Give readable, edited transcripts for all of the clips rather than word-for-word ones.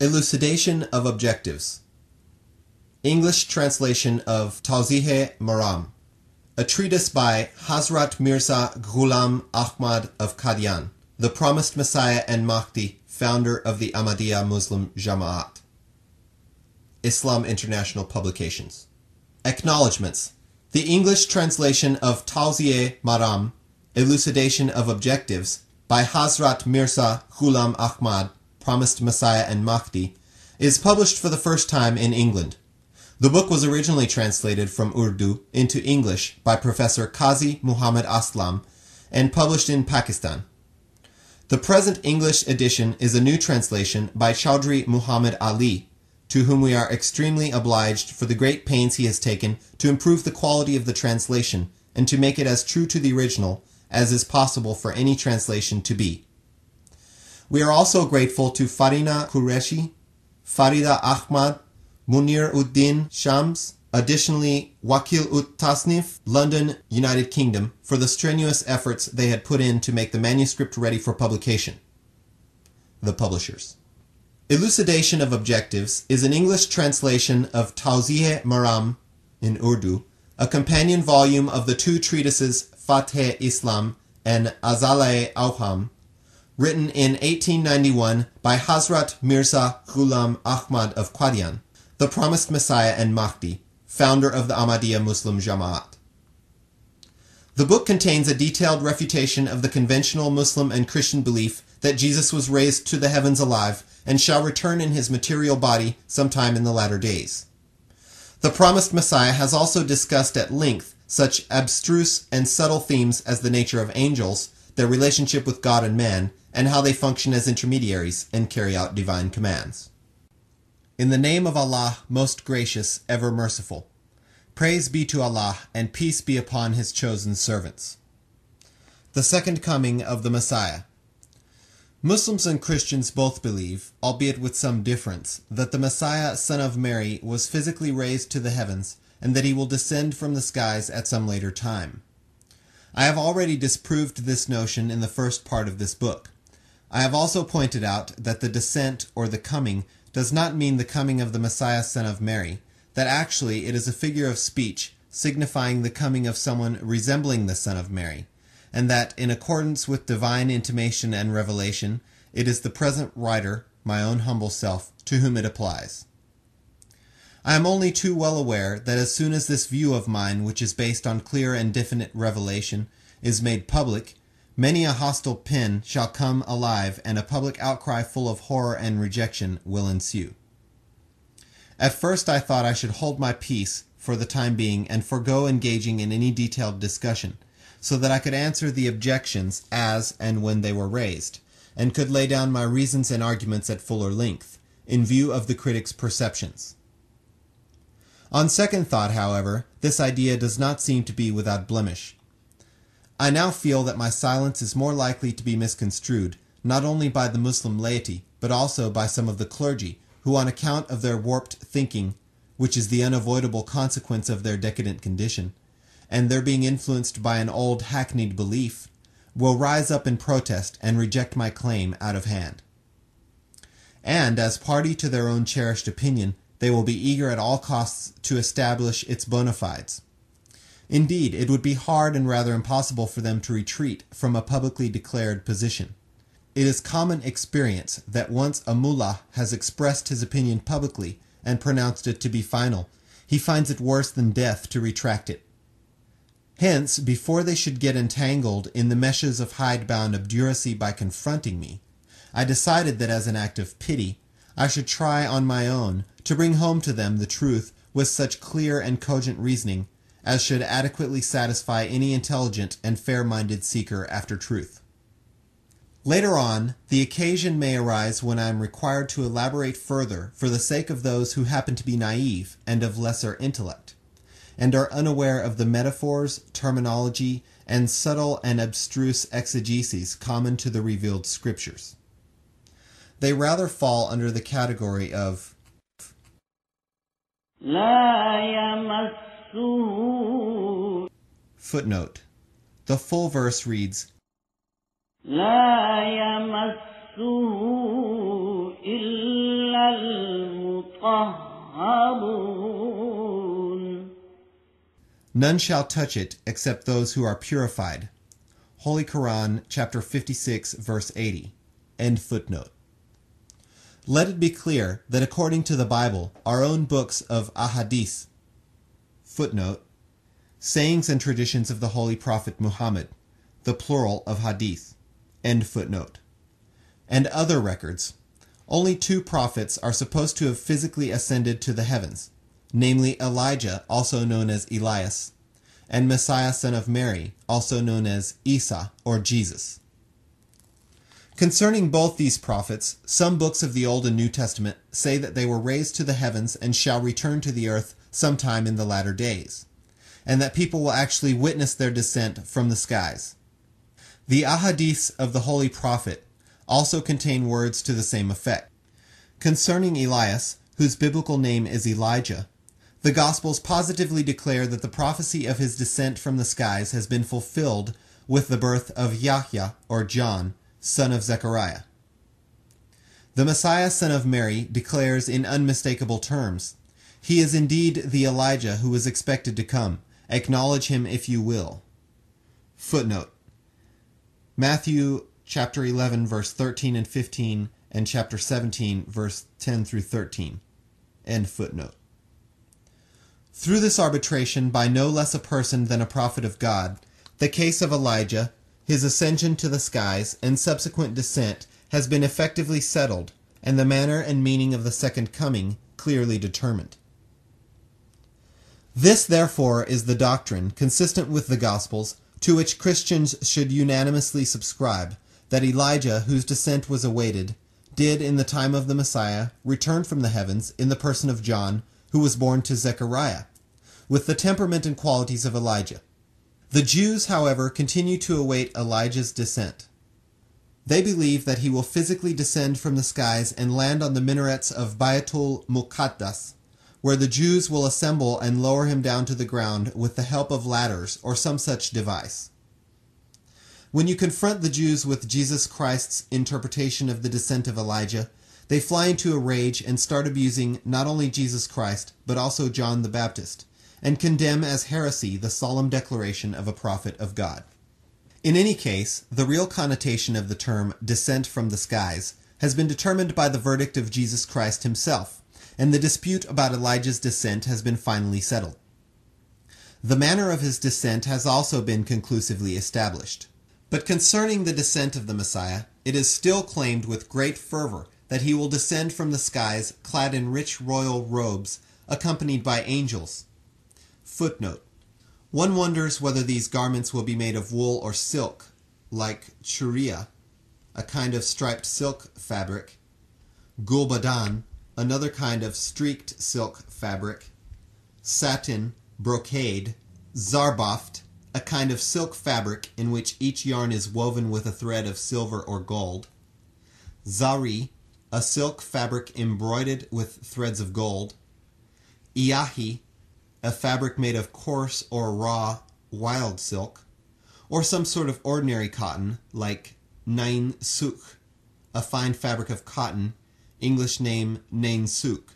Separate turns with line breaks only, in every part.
Elucidation of Objectives. English translation of Tawzih Maram, a treatise by Hadhrat Mirza Ghulam Ahmad of Qadian, the promised Messiah and Mahdi, founder of the Ahmadiyya Muslim Jamaat. Islam International Publications. Acknowledgements. The English translation of Tawzih Maram, Elucidation of Objectives, by Hadhrat Mirza Ghulam Ahmad, promised Messiah and Mahdi, is published for the first time in England. The book was originally translated from Urdu into English by Professor Qazi Muhammad Aslam and published in Pakistan. The present English edition is a new translation by Chaudhry Muhammad Ali, to whom we are extremely obliged for the great pains he has taken to improve the quality of the translation and to make it as true to the original as is possible for any translation to be. We are also grateful to Farina Qureshi, Farida Ahmad, Munir Uddin Shams, additionally Wakil Ut Tasnif, London, United Kingdom, for the strenuous efforts they had put in to make the manuscript ready for publication. The publishers. Elucidation of Objectives is an English translation of Tawzih Maram in Urdu, a companion volume of the two treatises Fath-e Islam and Azal-e Awham, written in 1891 by Hadhrat Mirza Ghulam Ahmad of Qadian, the promised Messiah and Mahdi, founder of the Ahmadiyya Muslim Jamaat. The book contains a detailed refutation of the conventional Muslim and Christian belief that Jesus was raised to the heavens alive and shall return in his material body sometime in the latter days. The promised Messiah has also discussed at length such abstruse and subtle themes as the nature of angels, their relationship with God and man, and how they function as intermediaries and carry out divine commands. In the name of Allah, most gracious, ever merciful. Praise be to Allah, and peace be upon His chosen servants. The second coming of the Messiah. Muslims and Christians both believe, albeit with some difference, that the Messiah, son of Mary, was physically raised to the heavens, and that he will descend from the skies at some later time. I have already disproved this notion in the first part of this book. I have also pointed out that the descent, or the coming, does not mean the coming of the Messiah, son of Mary, that actually it is a figure of speech signifying the coming of someone resembling the Son of Mary, and that, in accordance with divine intimation and revelation, it is the present writer, my own humble self, to whom it applies. I am only too well aware that as soon as this view of mine, which is based on clear and definite revelation, is made public, many a hostile pen shall come alive, and a public outcry full of horror and rejection will ensue. At first I thought I should hold my peace for the time being and forego engaging in any detailed discussion, so that I could answer the objections as and when they were raised, and could lay down my reasons and arguments at fuller length, in view of the critic's perceptions. On second thought, however, this idea does not seem to be without blemish. I now feel that my silence is more likely to be misconstrued, not only by the Muslim laity, but also by some of the clergy, who on account of their warped thinking, which is the unavoidable consequence of their decadent condition, and their being influenced by an old hackneyed belief, will rise up in protest and reject my claim out of hand. And, as party to their own cherished opinion, they will be eager at all costs to establish its bona fides. Indeed, it would be hard and rather impossible for them to retreat from a publicly declared position. It is common experience that once a mullah has expressed his opinion publicly and pronounced it to be final, he finds it worse than death to retract it. Hence, before they should get entangled in the meshes of hidebound obduracy by confronting me, I decided that as an act of pity, I should try on my own to bring home to them the truth with such clear and cogent reasoning as should adequately satisfy any intelligent and fair-minded seeker after truth. Later on, the occasion may arise when I am required to elaborate further for the sake of those who happen to be naive and of lesser intellect, and are unaware of the metaphors, terminology, and subtle and abstruse exegeses common to the revealed scriptures. They rather fall under the category of Footnote. The full verse reads,
لا يمسه إلا المطهرون.
None shall touch it except those who are purified. Holy Quran, chapter 56, verse 80. End footnote. Let it be clear that according to the Bible, our own books of ahadith, footnote, sayings and traditions of the Holy Prophet Muhammad, the plural of hadith, end footnote, and other records, only 2 prophets are supposed to have physically ascended to the heavens, namely Elijah, also known as Elias, and Messiah son of Mary, also known as Isa or Jesus. Concerning both these prophets, some books of the Old and New Testament say that they were raised to the heavens and shall return to the earth sometime in the latter days, and that people will actually witness their descent from the skies. The ahadiths of the Holy Prophet also contain words to the same effect. Concerning Elias, whose biblical name is Elijah, the Gospels positively declare that the prophecy of his descent from the skies has been fulfilled with the birth of Yahya, or John, son of Zechariah. The Messiah, son of Mary, declares in unmistakable terms, "He is indeed the Elijah who is expected to come. Acknowledge him if you will." Footnote. Matthew chapter 11, verse 13 and 15, and chapter 17, verse 10 through 13. End footnote. Through this arbitration by no less a person than a prophet of God, the case of Elijah, his ascension to the skies, and subsequent descent has been effectively settled, and the manner and meaning of the second coming clearly determined. This, therefore, is the doctrine, consistent with the Gospels, to which Christians should unanimously subscribe, that Elijah, whose descent was awaited, did, in the time of the Messiah, return from the heavens in the person of John, who was born to Zechariah, with the temperament and qualities of Elijah. The Jews, however, continue to await Elijah's descent. They believe that he will physically descend from the skies and land on the minarets of Bayatul Muqaddas, where the Jews will assemble and lower him down to the ground with the help of ladders or some such device. When you confront the Jews with Jesus Christ's interpretation of the descent of Elijah, they fly into a rage and start abusing not only Jesus Christ, but also John the Baptist, and condemn as heresy the solemn declaration of a prophet of God. In any case, the real connotation of the term descent from the skies has been determined by the verdict of Jesus Christ himself, and the dispute about Elijah's descent has been finally settled. The manner of his descent has also been conclusively established. But concerning the descent of the Messiah, it is still claimed with great fervor that he will descend from the skies clad in rich royal robes, accompanied by angels. Footnote. One wonders whether these garments will be made of wool or silk, like churia, a kind of striped silk fabric, gulbadan, another kind of streaked silk fabric, satin, brocade, zarbaft, a kind of silk fabric in which each yarn is woven with a thread of silver or gold, zari, a silk fabric embroidered with threads of gold, iahi, a fabric made of coarse or raw wild silk, or some sort of ordinary cotton like nain suk, a fine fabric of cotton, English name nain suk,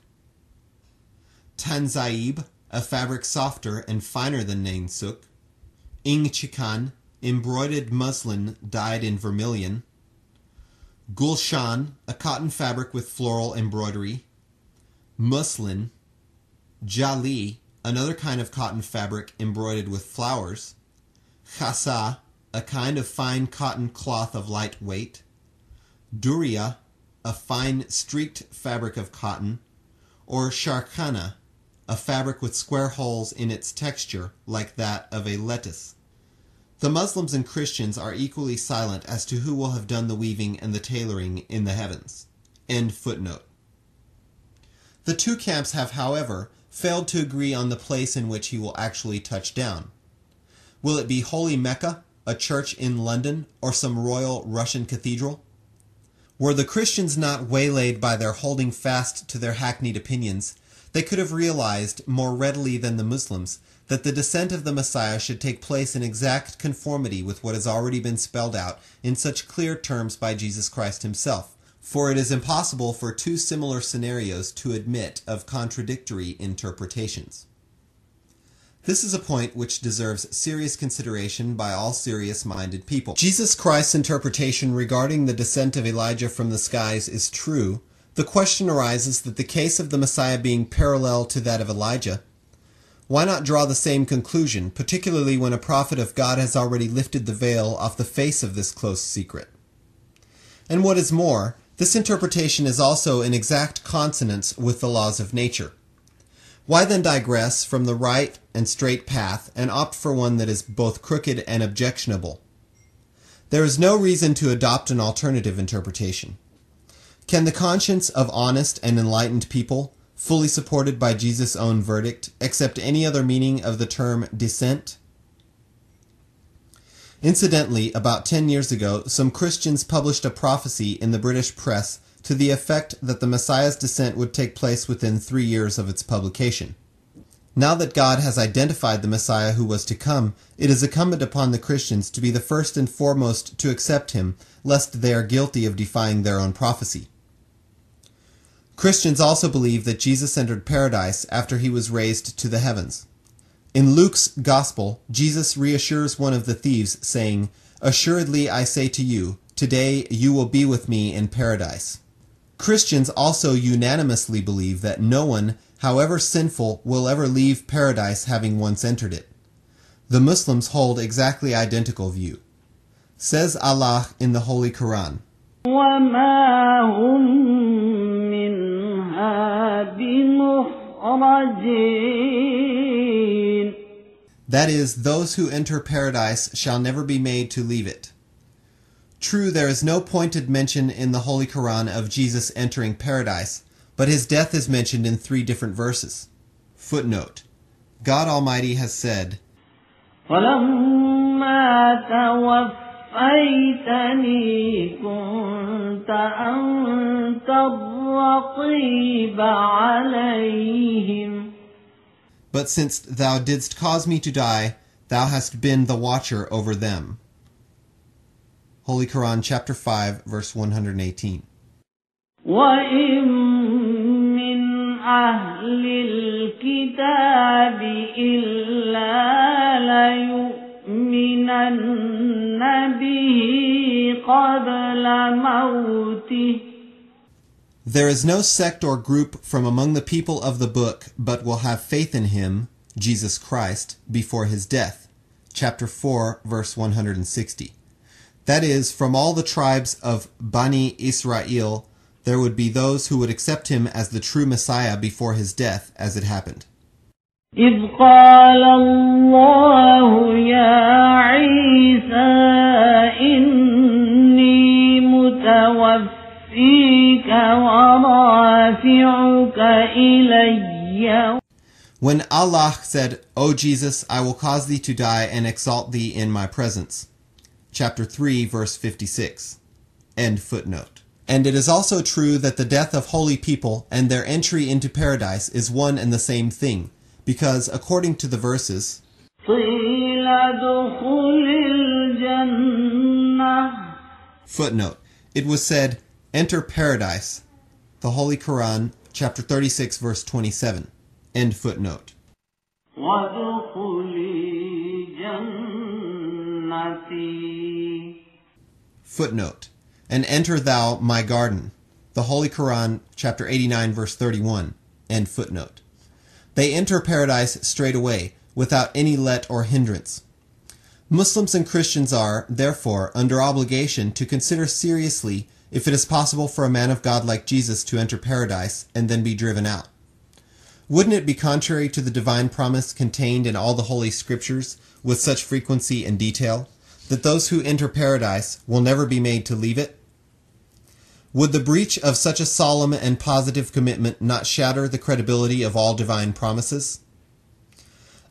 tanzaib, a fabric softer and finer than nain suk, ing chikan, embroidered muslin dyed in vermilion, gulshan, a cotton fabric with floral embroidery, muslin, jali, another kind of cotton fabric embroidered with flowers, khasa, a kind of fine cotton cloth of light weight, duria, a fine streaked fabric of cotton, or sharkana, a fabric with square holes in its texture like that of a lettuce. The Muslims and Christians are equally silent as to who will have done the weaving and the tailoring in the heavens. End footnote. The two camps have, however, failed to agree on the place in which he will actually touch down. Will it be Holy Mecca, a church in London, or some royal Russian cathedral? Were the Christians not waylaid by their holding fast to their hackneyed opinions, they could have realized more readily than the Muslims that the descent of the Messiah should take place in exact conformity with what has already been spelled out in such clear terms by Jesus Christ himself, for it is impossible for two similar scenarios to admit of contradictory interpretations. This is a point which deserves serious consideration by all serious-minded people. Jesus Christ's interpretation regarding the descent of Elijah from the skies is true. The question arises that the case of the Messiah being parallel to that of Elijah, why not draw the same conclusion, particularly when a prophet of God has already lifted the veil off the face of this close secret? And what is more, this interpretation is also in exact consonance with the laws of nature. Why then digress from the right and straight path and opt for one that is both crooked and objectionable? There is no reason to adopt an alternative interpretation. Can the conscience of honest and enlightened people, fully supported by Jesus' own verdict, accept any other meaning of the term descent? Incidentally, about 10 years ago, some Christians published a prophecy in the British press to the effect that the Messiah's descent would take place within 3 years of its publication. Now that God has identified the Messiah who was to come, it is incumbent upon the Christians to be the first and foremost to accept him, lest they are guilty of defying their own prophecy. Christians also believe that Jesus entered paradise after he was raised to the heavens. In Luke's Gospel, Jesus reassures one of the thieves, saying, "Assuredly I say to you, today you will be with me in paradise." Christians also unanimously believe that no one, however sinful, will ever leave paradise having once entered it. The Muslims hold exactly identical view. Says Allah in the Holy Quran,
وَمَا هُمْ مِنْهَا بِمُخْرَجِينَ.
that is, those who enter paradise shall never be made to leave it. True, there is no pointed mention in the Holy Quran of Jesus entering paradise, but his death is mentioned in 3 different verses. Footnote: God Almighty has said,
وَلَمَّا تَوَفَّيْتَنِي كُنْتَ أَنْتَ الرَّقِيبَ عَلَيْهِمْ.
But since thou didst cause me to die, thou hast been the watcher over them. Holy Quran, chapter 5, verse 118.
وَإِن مِّنْ أَهْلِ الْكِتَابِ إِلَّا لَيُؤْمِنَنَّ بِهِ قَبْلَ مَوْتِهِ.
There is no sect or group from among the people of the book, but will have faith in him, Jesus Christ, before his death. Chapter 4, verse 160. That is, from all the tribes of Bani Israel, there would be those who would accept him as the true Messiah before his death, as it happened.
إِذْ قَالَ اللَّهُ يَا عِيسَى إِنِّي مُتَوَفِّيكَ وَرَافِعُكَ إِلَيَّ.
When Allah said, "O Jesus, I will cause thee to die and exalt thee in my presence." Chapter 3, verse 56. End footnote. And it is also true that the death of holy people and their entry into paradise is one and the same thing, because according to the verses,
قِيلَ ادْخُلِ الْجَنَّةَ.
Footnote: it was said, "Enter paradise." The Holy Quran, chapter 36, verse 27. End footnote.
وَادْخُلِي جَنَّتِي.
Footnote: and enter thou my garden. The Holy Quran, chapter 89, verse 31. End footnote. They enter paradise straight away, without any let or hindrance. Muslims and Christians are, therefore, under obligation to consider seriously if it is possible for a man of God like Jesus to enter paradise and then be driven out. Wouldn't it be contrary to the divine promise contained in all the Holy Scriptures with such frequency and detail, that those who enter paradise will never be made to leave it? Would the breach of such a solemn and positive commitment not shatter the credibility of all divine promises?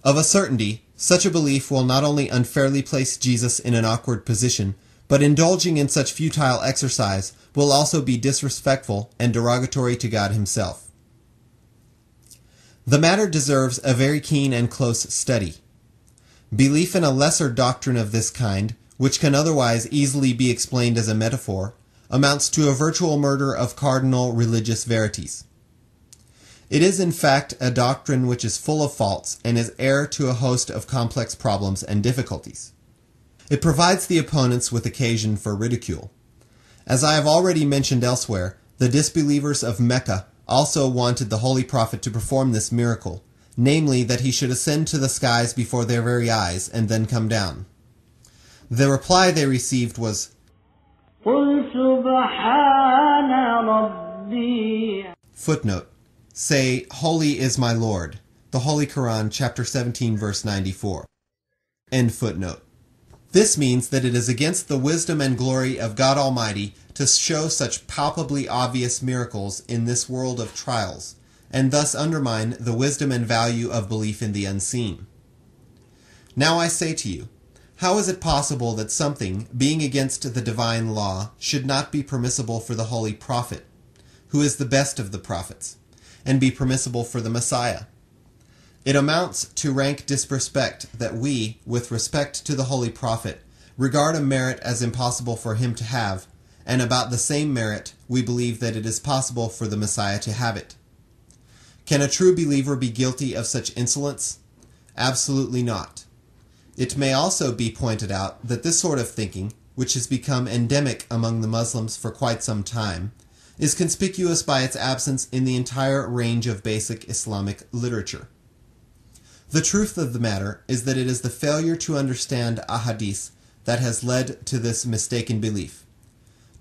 Of a certainty, such a belief will not only unfairly place Jesus in an awkward position, but indulging in such futile exercise will also be disrespectful and derogatory to God himself. The matter deserves a very keen and close study. Belief in a lesser doctrine of this kind, which can otherwise easily be explained as a metaphor, amounts to a virtual murder of cardinal religious verities. It is in fact a doctrine which is full of faults and is heir to a host of complex problems and difficulties. It provides the opponents with occasion for ridicule. As I have already mentioned elsewhere, the disbelievers of Mecca also wanted the Holy Prophet to perform this miracle, namely that he should ascend to the skies before their very eyes and then come down. The reply they received was,
قل سبحان ربي.
Footnote, say, Holy is my Lord. The Holy Quran, chapter 17, verse 94. End footnote. This means that it is against the wisdom and glory of God Almighty to show such palpably obvious miracles in this world of trials, and thus undermine the wisdom and value of belief in the unseen. Now I say to you, how is it possible that something, being against the divine law, should not be permissible for the Holy Prophet, who is the best of the prophets, and be permissible for the Messiah? It amounts to rank disrespect that we, with respect to the Holy Prophet, regard a merit as impossible for him to have, and about the same merit we believe that it is possible for the Messiah to have it. Can a true believer be guilty of such insolence? Absolutely not. It may also be pointed out that this sort of thinking, which has become endemic among the Muslims for quite some time, is conspicuous by its absence in the entire range of basic Islamic literature. The truth of the matter is that it is the failure to understand ahadith that has led to this mistaken belief,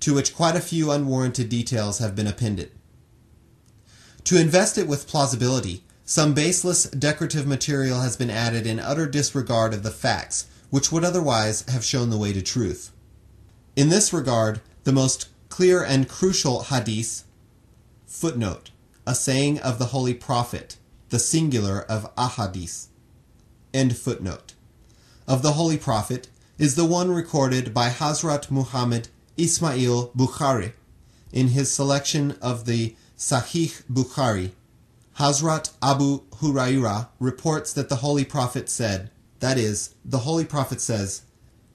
to which quite a few unwarranted details have been appended. To invest it with plausibility, some baseless decorative material has been added in utter disregard of the facts, which would otherwise have shown the way to truth. In this regard, the most clear and crucial hadith, footnote, a saying of the Holy Prophet, the singular of ahadith, end footnote, of the Holy Prophet is the one recorded by Hadhrat Muhammad Ismail Bukhari in his selection of the Sahih Bukhari. Hadhrat Abu Hurairah reports that the Holy Prophet said, that is, the Holy Prophet says,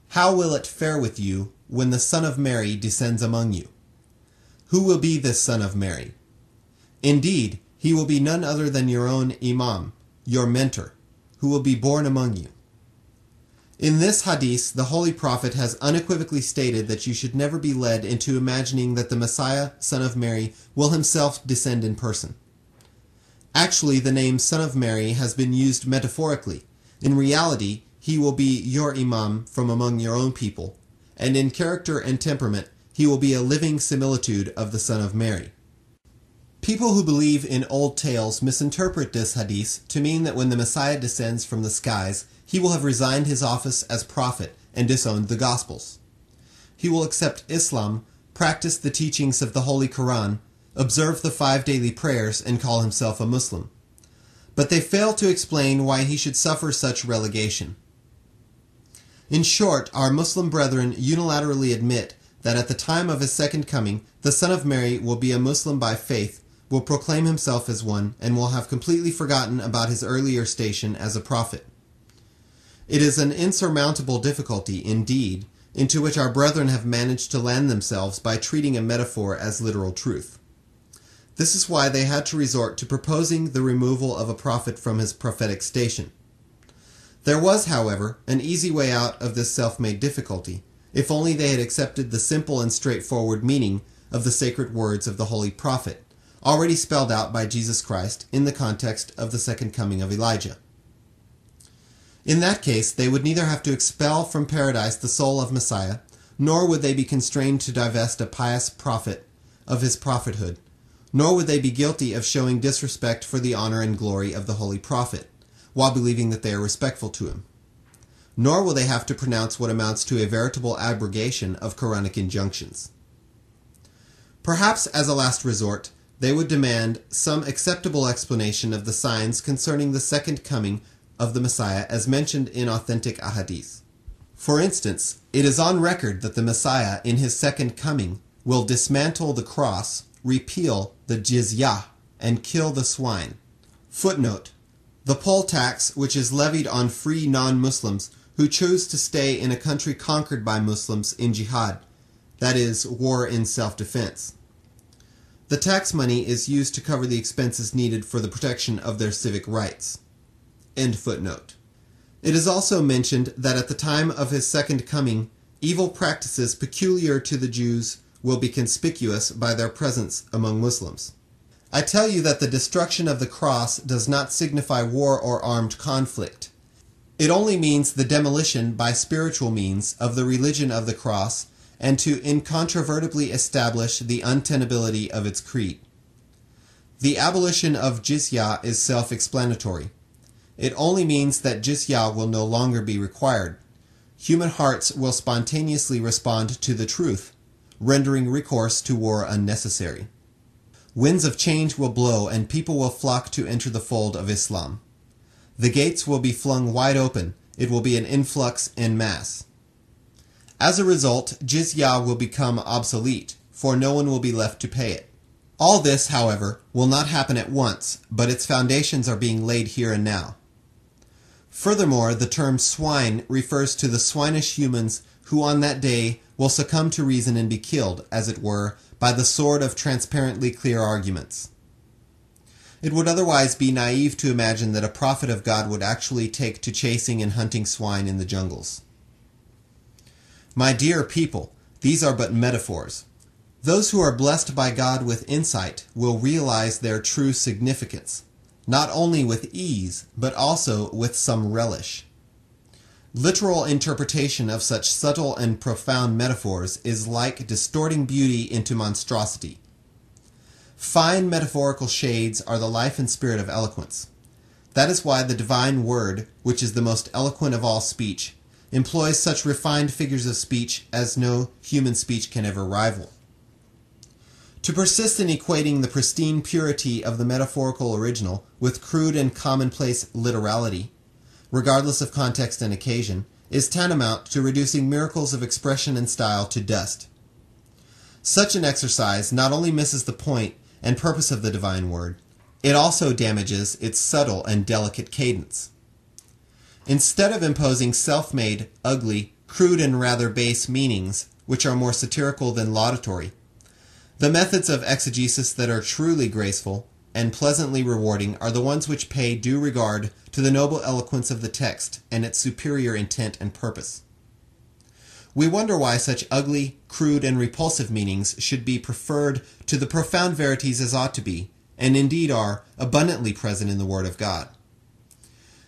"How will it fare with you when the Son of Mary descends among you? Who will be this Son of Mary? Indeed, he will be none other than your own Imam, your mentor, who will be born among you." In this hadith, the Holy Prophet has unequivocally stated that you should never be led into imagining that the Messiah, Son of Mary, will himself descend in person. Actually, the name Son of Mary has been used metaphorically. In reality, he will be your Imam from among your own people, and in character and temperament, he will be a living similitude of the Son of Mary. People who believe in old tales misinterpret this hadith to mean that when the Messiah descends from the skies, he will have resigned his office as prophet and disowned the Gospels. He will accept Islam, practice the teachings of the Holy Quran, observe the 5 daily prayers, and call himself a Muslim. But they fail to explain why he should suffer such relegation. In short, our Muslim brethren unilaterally admit that at the time of his second coming, the Son of Mary will be a Muslim by faith, will proclaim himself as one, and will have completely forgotten about his earlier station as a prophet. It is an insurmountable difficulty, indeed, into which our brethren have managed to land themselves by treating a metaphor as literal truth. This is why they had to resort to proposing the removal of a prophet from his prophetic station. There was, however, an easy way out of this self-made difficulty, if only they had accepted the simple and straightforward meaning of the sacred words of the Holy Prophet, already spelled out by Jesus Christ in the context of the second coming of Elijah. In that case, they would neither have to expel from paradise the soul of Messiah, nor would they be constrained to divest a pious prophet of his prophethood, nor would they be guilty of showing disrespect for the honor and glory of the Holy Prophet, while believing that they are respectful to him. Nor will they have to pronounce what amounts to a veritable abrogation of Quranic injunctions. Perhaps, as a last resort, they would demand some acceptable explanation of the signs concerning the second coming of the Messiah as mentioned in authentic ahadith. For instance, it is on record that the Messiah, in his second coming, will dismantle the cross, repeal the jizyah, and kill the swine. Footnote: the poll tax, which is levied on free non-Muslims who choose to stay in a country conquered by Muslims in jihad, that is, war in self-defense. The tax money is used to cover the expenses needed for the protection of their civic rights. End footnote. It is also mentioned that at the time of his second coming, evil practices peculiar to the Jews will be conspicuous by their presence among Muslims. I tell you that the destruction of the cross does not signify war or armed conflict. It only means the demolition by spiritual means of the religion of the cross and to incontrovertibly establish the untenability of its creed. The abolition of jizya is self-explanatory. It only means that jizya will no longer be required. Human hearts will spontaneously respond to the truth, rendering recourse to war unnecessary. Winds of change will blow and people will flock to enter the fold of Islam. The gates will be flung wide open. It will be an influx en masse. As a result, jizya will become obsolete, for no one will be left to pay it. All this, however, will not happen at once, but its foundations are being laid here and now. Furthermore, the term swine refers to the swinish humans who on that day will succumb to reason and be killed, as it were, by the sword of transparently clear arguments. It would otherwise be naive to imagine that a prophet of God would actually take to chasing and hunting swine in the jungles. My dear people, these are but metaphors. Those who are blessed by God with insight will realize their true significance, not only with ease, but also with some relish. Literal interpretation of such subtle and profound metaphors is like distorting beauty into monstrosity. Fine metaphorical shades are the life and spirit of eloquence. That is why the divine word, which is the most eloquent of all speech, employs such refined figures of speech as no human speech can ever rival. To persist in equating the pristine purity of the metaphorical original with crude and commonplace literality, regardless of context and occasion, is tantamount to reducing miracles of expression and style to dust. Such an exercise not only misses the point and purpose of the divine word, it also damages its subtle and delicate cadence. Instead of imposing self-made, ugly, crude and rather base meanings, which are more satirical than laudatory, the methods of exegesis that are truly graceful and pleasantly rewarding are the ones which pay due regard to the noble eloquence of the text and its superior intent and purpose. We wonder why such ugly, crude, and repulsive meanings should be preferred to the profound verities as ought to be, and indeed are, abundantly present in the Word of God.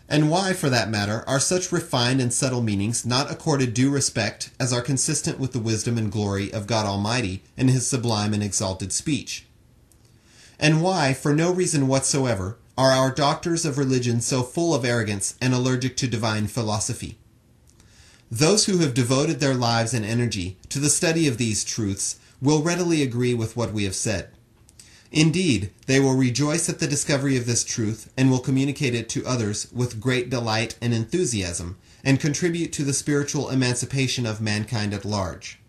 And why, for that matter, are such refined and subtle meanings not accorded due respect as are consistent with the wisdom and glory of God Almighty and His sublime and exalted speech? And why, for no reason whatsoever, are our doctors of religion so full of arrogance and allergic to divine philosophy? Those who have devoted their lives and energy to the study of these truths will readily agree with what we have said. Indeed, they will rejoice at the discovery of this truth and will communicate it to others with great delight and enthusiasm, and contribute to the spiritual emancipation of mankind at large.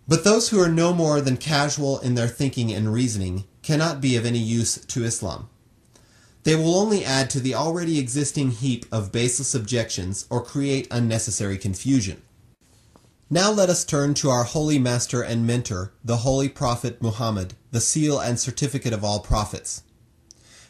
But those who are no more than casual in their thinking and reasoning cannot be of any use to Islam. They will only add to the already existing heap of baseless objections or create unnecessary confusion. Now let us turn to our holy master and mentor, the Holy Prophet Muhammad, the seal and certificate of all prophets.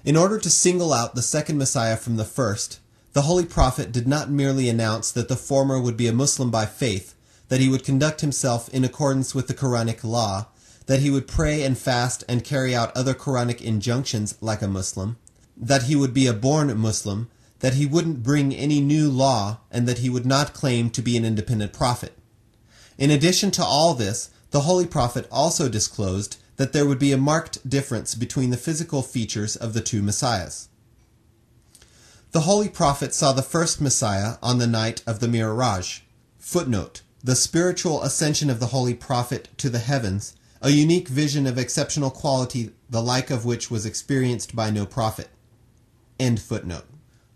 In order to single out the second Messiah from the first, the Holy Prophet did not merely announce that the former would be a Muslim by faith, that he would conduct himself in accordance with the Quranic law, that he would pray and fast and carry out other Quranic injunctions like a Muslim, that he would be a born Muslim, that he wouldn't bring any new law, and that he would not claim to be an independent prophet. In addition to all this, the Holy Prophet also disclosed that there would be a marked difference between the physical features of the two Messiahs. The Holy Prophet saw the first Messiah on the night of the Miraj. Footnote: the spiritual ascension of the Holy Prophet to the heavens, a unique vision of exceptional quality, the like of which was experienced by no prophet. End footnote.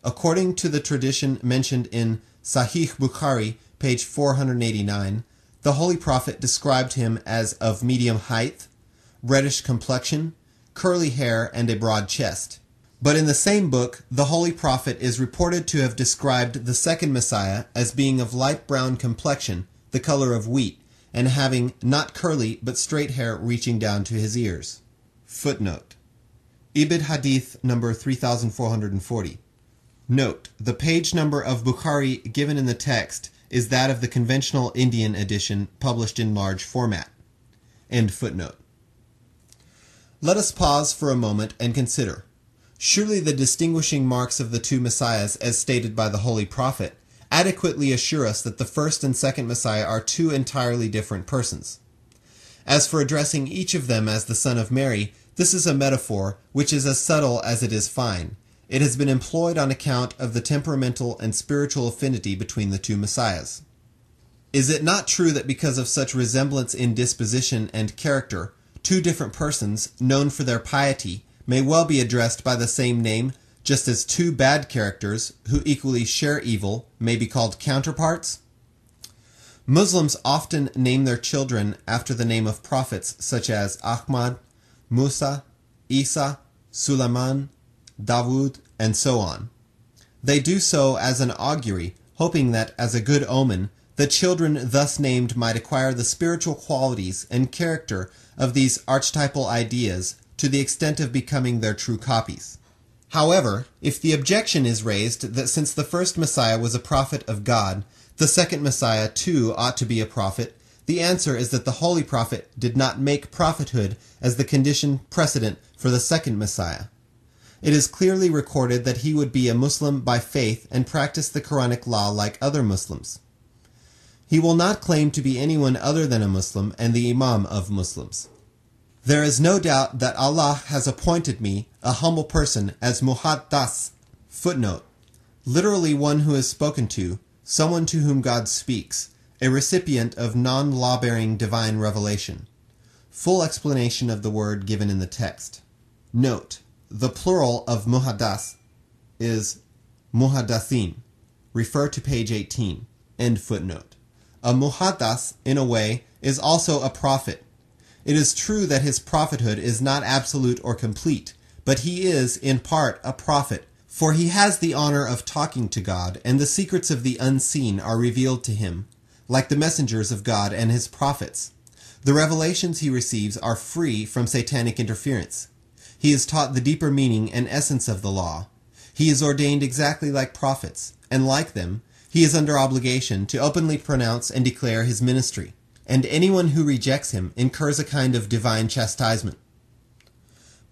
According to the tradition mentioned in Sahih Bukhari, page 489, the Holy Prophet described him as of medium height, reddish complexion, curly hair, and a broad chest. But in the same book, the Holy Prophet is reported to have described the second Messiah as being of light brown complexion, the color of wheat, and having not curly but straight hair reaching down to his ears. Footnote. Ibid Hadith number 3440. Note, the page number of Bukhari given in the text is that of the conventional Indian edition published in large format. End footnote. Let us pause for a moment and consider. Surely the distinguishing marks of the two messiahs, as stated by the Holy Prophet, adequately assure us that the first and second Messiah are two entirely different persons. As for addressing each of them as the son of Mary, this is a metaphor which is as subtle as it is fine. It has been employed on account of the temperamental and spiritual affinity between the two messiahs. Is it not true that because of such resemblance in disposition and character, two different persons, known for their piety, may well be addressed by the same name, just as two bad characters, who equally share evil, may be called counterparts? Muslims often name their children after the name of prophets such as Ahmad, Musa, Isa, Sulaiman, Dawood, and so on. They do so as an augury, hoping that, as a good omen, the children thus named might acquire the spiritual qualities and character of these archetypal ideas to the extent of becoming their true copies. However, if the objection is raised that since the first Messiah was a prophet of God, the second Messiah too ought to be a prophet, the answer is that the Holy Prophet did not make prophethood as the condition precedent for the second Messiah. It is clearly recorded that he would be a Muslim by faith and practice the Quranic law like other Muslims. He will not claim to be anyone other than a Muslim and the Imam of Muslims. There is no doubt that Allah has appointed me, a humble person, as Muhaddas. Footnote. Literally one who is spoken to, someone to whom God speaks, a recipient of non-law-bearing divine revelation. Full explanation of the word given in the text. Note, the plural of Muhaddas is Muhaddathin. Refer to page 18. End footnote. A Muhaddas, in a way, is also a prophet. It is true that his prophethood is not absolute or complete, but he is, in part, a prophet, for he has the honor of talking to God, and the secrets of the unseen are revealed to him, like the messengers of God and his prophets. The revelations he receives are free from satanic interference. He is taught the deeper meaning and essence of the law. He is ordained exactly like prophets, and like them, he is under obligation to openly pronounce and declare his ministry, and anyone who rejects him incurs a kind of divine chastisement.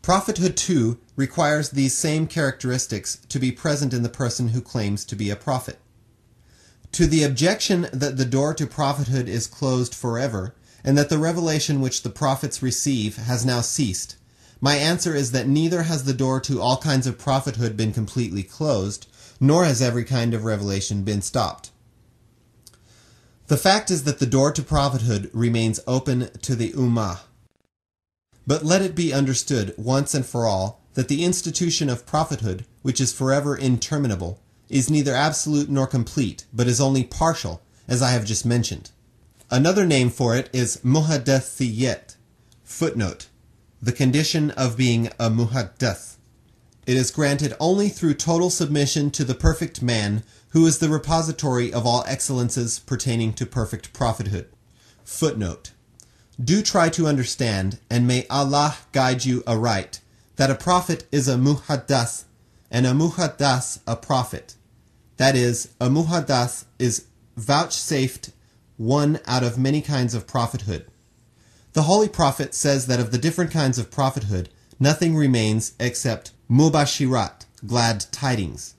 Prophethood, too, requires these same characteristics to be present in the person who claims to be a prophet. To the objection that the door to prophethood is closed forever, and that the revelation which the prophets receive has now ceased, my answer is that neither has the door to all kinds of prophethood been completely closed, nor has every kind of revelation been stopped. The fact is that the door to prophethood remains open to the Ummah. But let it be understood once and for all that the institution of prophethood, which is forever interminable, is neither absolute nor complete, but is only partial, as I have just mentioned. Another name for it is Muhaddathiyat. Footnote. The condition of being a Muhaddath. It is granted only through total submission to the perfect man, who is the repository of all excellences pertaining to perfect prophethood. Footnote. Do try to understand, and may Allah guide you aright, that a prophet is a muhaddas, and a muhaddas a prophet. That is, a muhaddas is vouchsafed one out of many kinds of prophethood. The Holy Prophet says that of the different kinds of prophethood, nothing remains except mubashirat, glad tidings.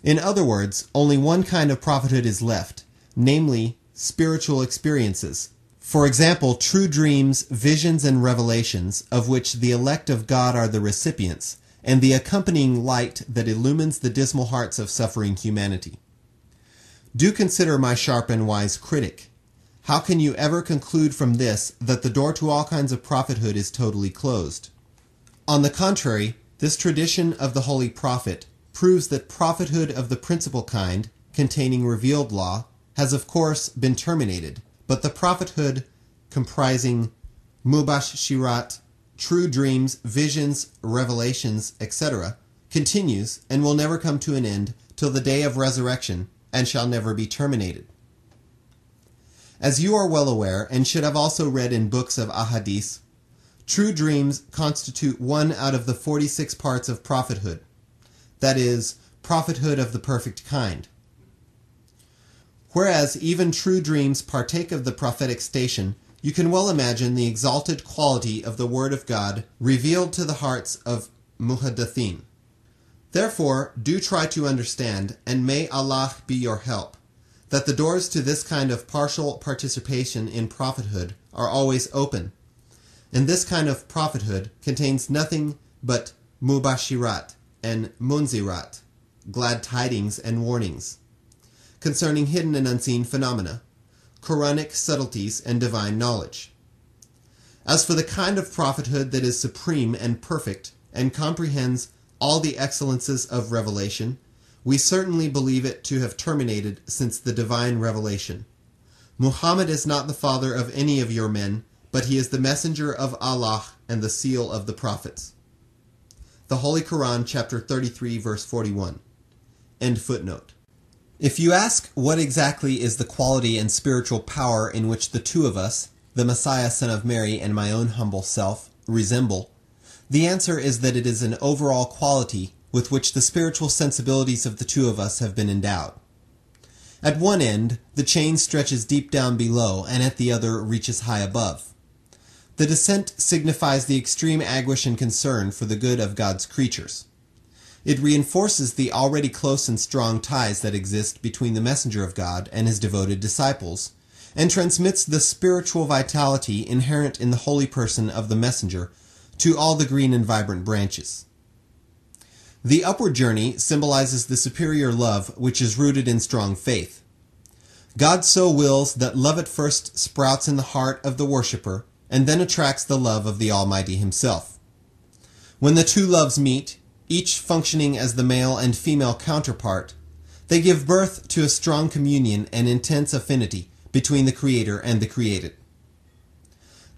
In other words, only one kind of prophethood is left, namely, spiritual experiences. For example, true dreams, visions, and revelations, of which the elect of God are the recipients, and the accompanying light that illumines the dismal hearts of suffering humanity. Do consider, my sharp and wise critic. How can you ever conclude from this that the door to all kinds of prophethood is totally closed? On the contrary, this tradition of the Holy Prophet proves that prophethood of the principal kind, containing revealed law, has of course been terminated, but the prophethood comprising mubashirat, true dreams, visions, revelations, etc., continues and will never come to an end till the day of resurrection, and shall never be terminated. As you are well aware, and should have also read in books of ahadith, true dreams constitute one out of the 46 parts of prophethood, that is, prophethood of the perfect kind. Whereas even true dreams partake of the prophetic station, you can well imagine the exalted quality of the Word of God revealed to the hearts of muhaddithin. Therefore, do try to understand, and may Allah be your help, that the doors to this kind of partial participation in prophethood are always open, and this kind of prophethood contains nothing but mubashirat and munzirat, glad tidings and warnings, concerning hidden and unseen phenomena, Quranic subtleties, and divine knowledge. As for the kind of prophethood that is supreme and perfect, and comprehends all the excellences of revelation, we certainly believe it to have terminated since the divine revelation. Muhammad is not the father of any of your men, but he is the messenger of Allah and the seal of the prophets. The Holy Quran, chapter 33, verse 41. End footnote. If you ask what exactly is the quality and spiritual power in which the two of us, the Messiah son of Mary and my own humble self, resemble, the answer is that it is an overall quality with which the spiritual sensibilities of the two of us have been endowed. At one end, the chain stretches deep down below, and at the other reaches high above. The descent signifies the extreme anguish and concern for the good of God's creatures. It reinforces the already close and strong ties that exist between the messenger of God and his devoted disciples, and transmits the spiritual vitality inherent in the holy person of the messenger to all the green and vibrant branches. The upward journey symbolizes the superior love which is rooted in strong faith. God so wills that love at first sprouts in the heart of the worshipper and then attracts the love of the Almighty himself. When the two loves meet, each functioning as the male and female counterpart, they give birth to a strong communion and intense affinity between the Creator and the created.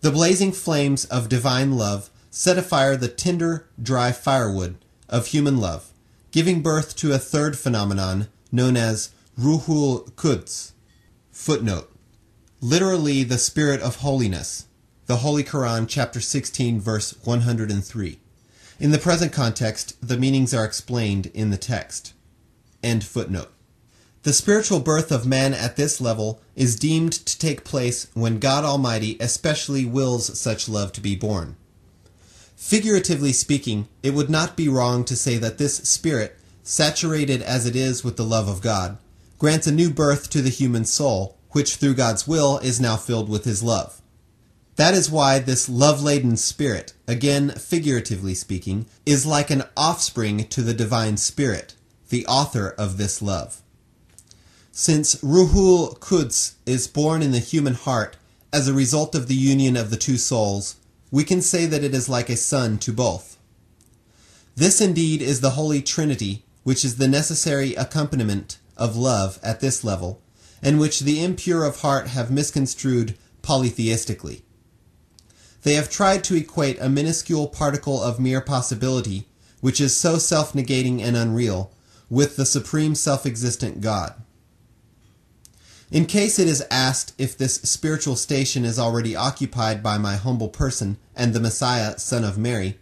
The blazing flames of divine love set afire the tinder, dry firewood of human love, giving birth to a third phenomenon known as Ruhul Quds. Footnote. Literally the Spirit of Holiness. The Holy Quran, chapter 16, verse 103. In the present context, the meanings are explained in the text. End footnote. The spiritual birth of man at this level is deemed to take place when God Almighty especially wills such love to be born. Figuratively speaking, it would not be wrong to say that this spirit, saturated as it is with the love of God, grants a new birth to the human soul, which through God's will is now filled with his love. That is why this love-laden spirit, again figuratively speaking, is like an offspring to the divine spirit, the author of this love. Since Ruhul Quds is born in the human heart as a result of the union of the two souls, we can say that it is like a son to both. This indeed is the Holy Trinity, which is the necessary accompaniment of love at this level, and which the impure of heart have misconstrued polytheistically. They have tried to equate a minuscule particle of mere possibility, which is so self-negating and unreal, with the supreme self-existent God. In case it is asked if this spiritual station is already occupied by my humble person and the Messiah, son of Mary,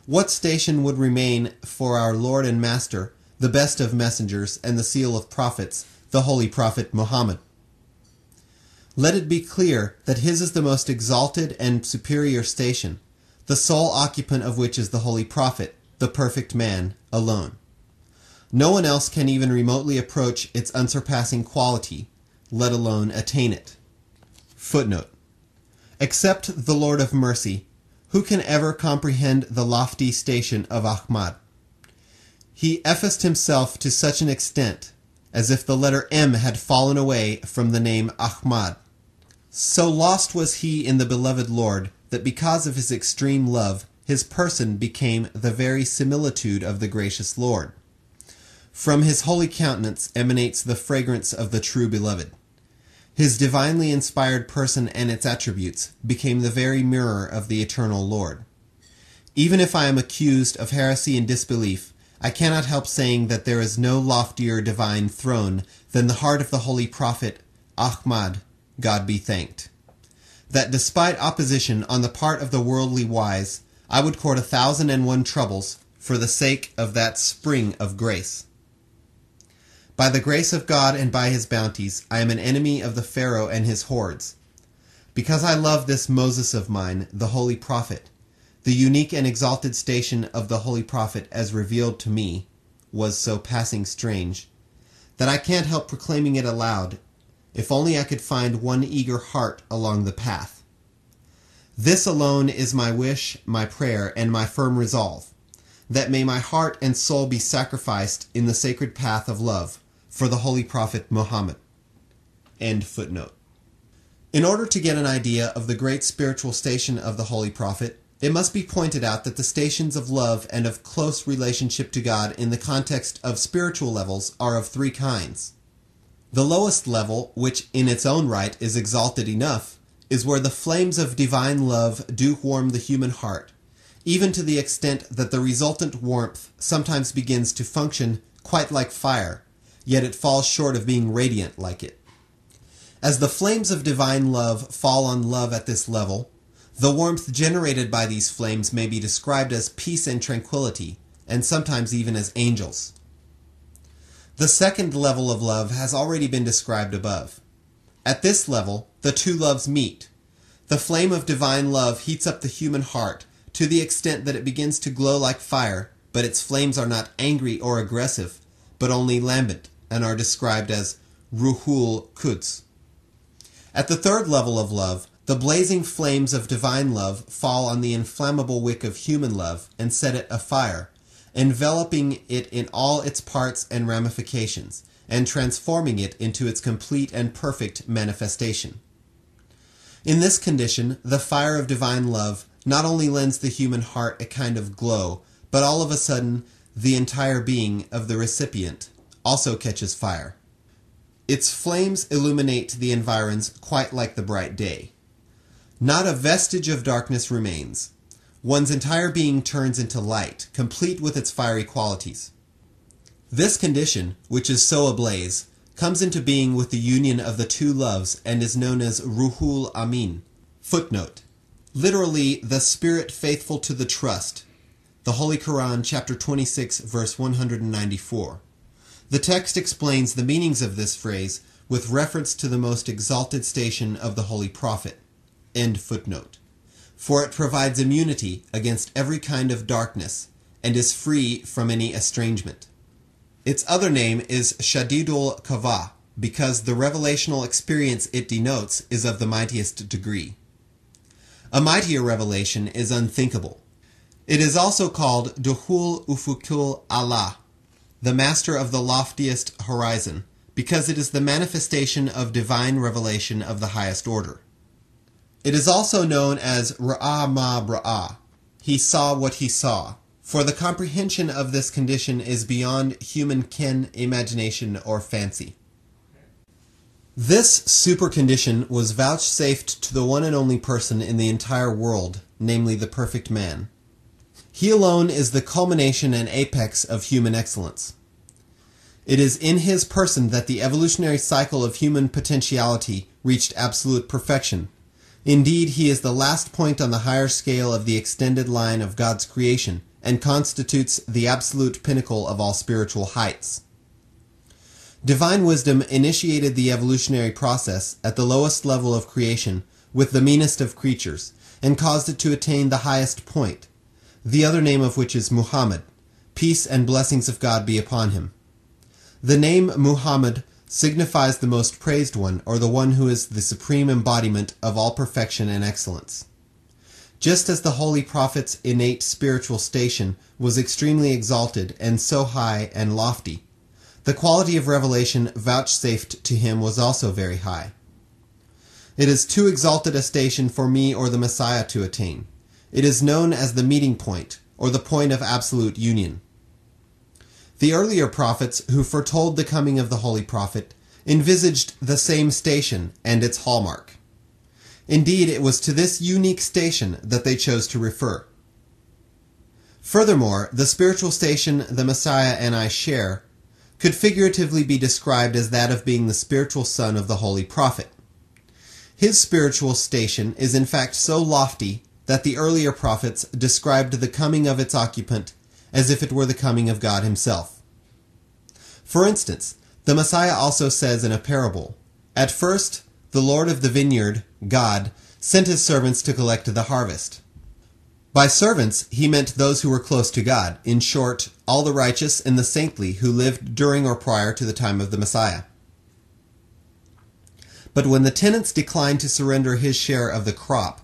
what station would remain for our Lord and Master, the best of messengers and the seal of prophets, the Holy Prophet Muhammad? Let it be clear that his is the most exalted and superior station, the sole occupant of which is the Holy Prophet, the perfect man, alone. No one else can even remotely approach its unsurpassing quality, let alone attain it. Footnote. Except the Lord of Mercy, who can ever comprehend the lofty station of Ahmad? He effaced himself to such an extent as if the letter M had fallen away from the name Ahmad. So lost was he in the beloved Lord that because of his extreme love, his person became the very similitude of the gracious Lord. From his holy countenance emanates the fragrance of the true beloved. His divinely inspired person and its attributes became the very mirror of the eternal Lord. Even if I am accused of heresy and disbelief, I cannot help saying that there is no loftier divine throne than the heart of the Holy Prophet Ahmad, God be thanked. That despite opposition on the part of the worldly wise, I would court 1,001 troubles for the sake of that spring of grace. By the grace of God and by his bounties, I am an enemy of the Pharaoh and his hordes. Because I love this Moses of mine, the holy prophet, the unique and exalted station of the holy prophet as revealed to me was so passing strange, that I can't help proclaiming it aloud, if only I could find one eager heart along the path. This alone is my wish, my prayer, and my firm resolve, that may my heart and soul be sacrificed in the sacred path of love for the holy prophet Muhammad. End footnote. In order to get an idea of the great spiritual station of the holy prophet, it must be pointed out that the stations of love and of close relationship to God in the context of spiritual levels are of three kinds. The lowest level, which in its own right is exalted enough, is where the flames of divine love do warm the human heart, even to the extent that the resultant warmth sometimes begins to function quite like fire, yet it falls short of being radiant like it. As the flames of divine love fall on love at this level, the warmth generated by these flames may be described as peace and tranquility, and sometimes even as angels. The second level of love has already been described above. At this level, the two loves meet. The flame of divine love heats up the human heart to the extent that it begins to glow like fire, but its flames are not angry or aggressive, but only lambent, and are described as Ruhul Quds. At the third level of love, the blazing flames of divine love fall on the inflammable wick of human love and set it afire, enveloping it in all its parts and ramifications, and transforming it into its complete and perfect manifestation. In this condition, the fire of divine love not only lends the human heart a kind of glow, but all of a sudden, the entire being of the recipient also catches fire. Its flames illuminate the environs quite like the bright day. Not a vestige of darkness remains. One's entire being turns into light, complete with its fiery qualities. This condition, which is so ablaze, comes into being with the union of the two loves and is known as Ruhul Amin. Footnote. Literally, the spirit faithful to the trust. The Holy Quran, chapter 26, verse 194. The text explains the meanings of this phrase with reference to the most exalted station of the Holy Prophet. End footnote. For it provides immunity against every kind of darkness and is free from any estrangement. Its other name is Shadidul Kava, because the revelational experience it denotes is of the mightiest degree. A mightier revelation is unthinkable. It is also called Duhul Ufukul Allah, the master of the loftiest horizon, because it is the manifestation of divine revelation of the highest order. It is also known as Ra'a ma Ra'a, he saw what he saw, for the comprehension of this condition is beyond human ken, imagination, or fancy. This super condition was vouchsafed to the one and only person in the entire world, namely the perfect man. He alone is the culmination and apex of human excellence. It is in his person that the evolutionary cycle of human potentiality reached absolute perfection. Indeed, he is the last point on the higher scale of the extended line of God's creation, and constitutes the absolute pinnacle of all spiritual heights. Divine wisdom initiated the evolutionary process at the lowest level of creation with the meanest of creatures, and caused it to attain the highest point, the other name of which is Muhammad, peace and blessings of God be upon him. The name Muhammad signifies the most praised one, or the one who is the supreme embodiment of all perfection and excellence. Just as the Holy Prophet's innate spiritual station was extremely exalted and so high and lofty, the quality of revelation vouchsafed to him was also very high. It is too exalted a station for me or the Messiah to attain. It is known as the meeting point, or the point of absolute union. The earlier prophets who foretold the coming of the Holy Prophet envisaged the same station and its hallmark. Indeed, it was to this unique station that they chose to refer. Furthermore, the spiritual station the Messiah and I share could figuratively be described as that of being the spiritual son of the Holy Prophet. His spiritual station is in fact so lofty that the earlier prophets described the coming of its occupant as if it were the coming of God himself. For instance, the Messiah also says in a parable, "At first, the Lord of the vineyard, God, sent his servants to collect the harvest." By servants, he meant those who were close to God, in short, all the righteous and the saintly who lived during or prior to the time of the Messiah. But when the tenants declined to surrender his share of the crop,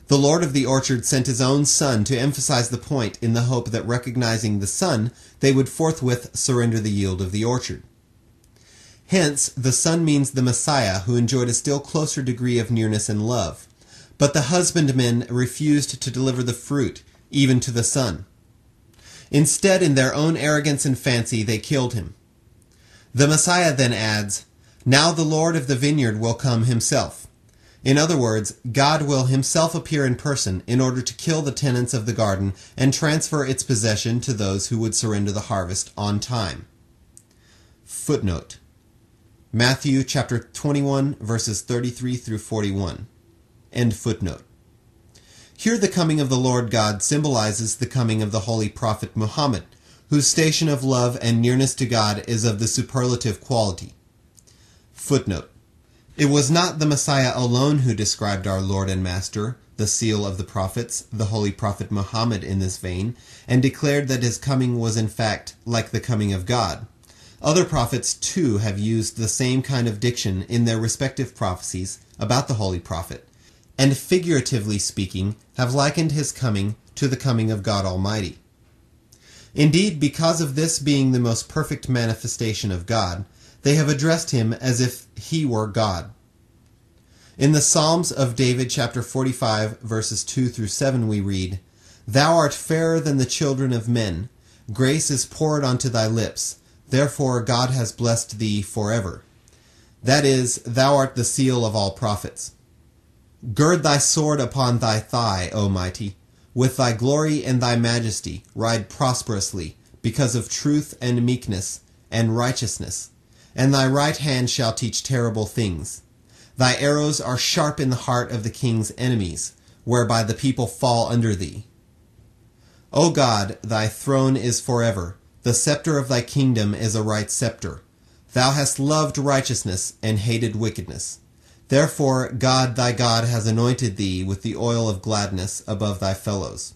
the Lord of the orchard sent his own son to emphasize the point in the hope that recognizing the son, they would forthwith surrender the yield of the orchard. Hence, the son means the Messiah who enjoyed a still closer degree of nearness and love. But the husbandmen refused to deliver the fruit, even to the son. Instead, in their own arrogance and fancy, they killed him. The Messiah then adds, "Now the Lord of the vineyard will come himself." In other words, God will himself appear in person in order to kill the tenants of the garden and transfer its possession to those who would surrender the harvest on time. Footnote: Matthew chapter 21, verses 33 through 41. End footnote. Here the coming of the Lord God symbolizes the coming of the holy prophet Muhammad, whose station of love and nearness to God is of the superlative quality. Footnote: It was not the Messiah alone who described our Lord and Master, the seal of the prophets, the holy prophet Muhammad, in this vein, and declared that his coming was in fact like the coming of God. Other prophets too have used the same kind of diction in their respective prophecies about the holy prophet, and figuratively speaking, have likened his coming to the coming of God Almighty. Indeed, because of this being the most perfect manifestation of God, they have addressed him as if he were God. In the Psalms of David, chapter 45, verses 2 through 7, we read, "Thou art fairer than the children of men. Grace is poured onto thy lips. Therefore God has blessed thee forever. That is, thou art the seal of all prophets. Gird thy sword upon thy thigh, O mighty. With thy glory and thy majesty ride prosperously, because of truth and meekness and righteousness. And thy right hand shall teach terrible things. Thy arrows are sharp in the heart of the king's enemies, whereby the people fall under thee. O God, thy throne is forever. The scepter of thy kingdom is a right scepter. Thou hast loved righteousness and hated wickedness. Therefore God thy God has anointed thee with the oil of gladness above thy fellows."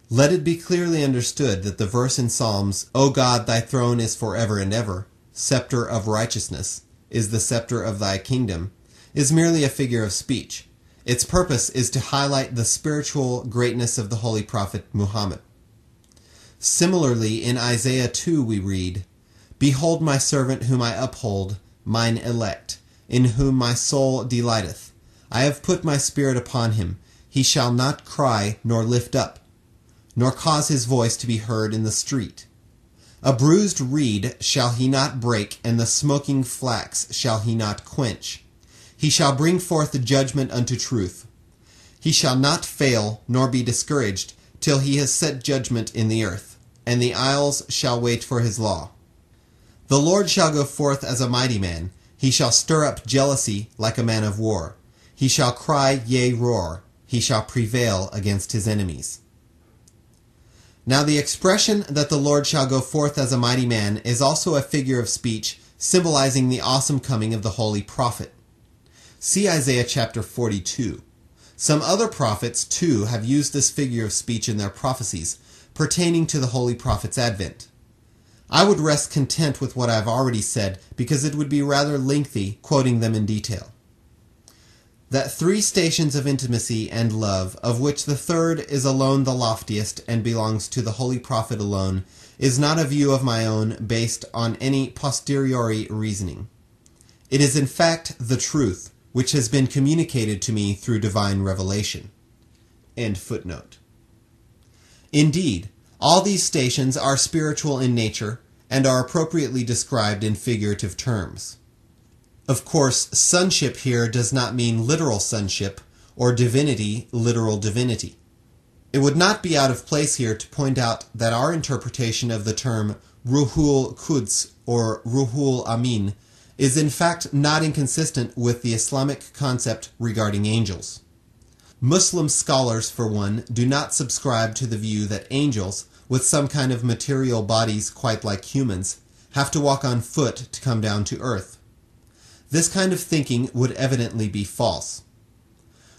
Let it be clearly understood that the verse in Psalms, "O God, thy throne is forever and ever, scepter of righteousness is the scepter of thy kingdom," is merely a figure of speech. Its purpose is to highlight the spiritual greatness of the holy prophet Muhammad. Similarly, in Isaiah 2 we read, "Behold my servant whom I uphold, mine elect, in whom my soul delighteth. I have put my spirit upon him. He shall not cry nor lift up, nor cause his voice to be heard in the street. A bruised reed shall he not break, and the smoking flax shall he not quench. He shall bring forth the judgment unto truth. He shall not fail nor be discouraged till he has set judgment in the earth, and the isles shall wait for his law. The Lord shall go forth as a mighty man. He shall stir up jealousy like a man of war. He shall cry, yea, roar. He shall prevail against his enemies." Now the expression that the Lord shall go forth as a mighty man is also a figure of speech symbolizing the awesome coming of the holy prophet. See Isaiah chapter 42. Some other prophets, too, have used this figure of speech in their prophecies pertaining to the holy prophet's advent. I would rest content with what I have already said, because it would be rather lengthy quoting them in detail. That three stations of intimacy and love, of which the third is alone the loftiest and belongs to the holy prophet alone, is not a view of my own based on any posteriori reasoning. It is in fact the truth, which has been communicated to me through divine revelation. End footnote. Indeed, all these stations are spiritual in nature and are appropriately described in figurative terms. Of course, sonship here does not mean literal sonship, or divinity, literal divinity. It would not be out of place here to point out that our interpretation of the term Ruhul Quds or Ruhul Amin is in fact not inconsistent with the Islamic concept regarding angels. Muslim scholars, for one, do not subscribe to the view that angels, with some kind of material bodies quite like humans, have to walk on foot to come down to earth. This kind of thinking would evidently be false.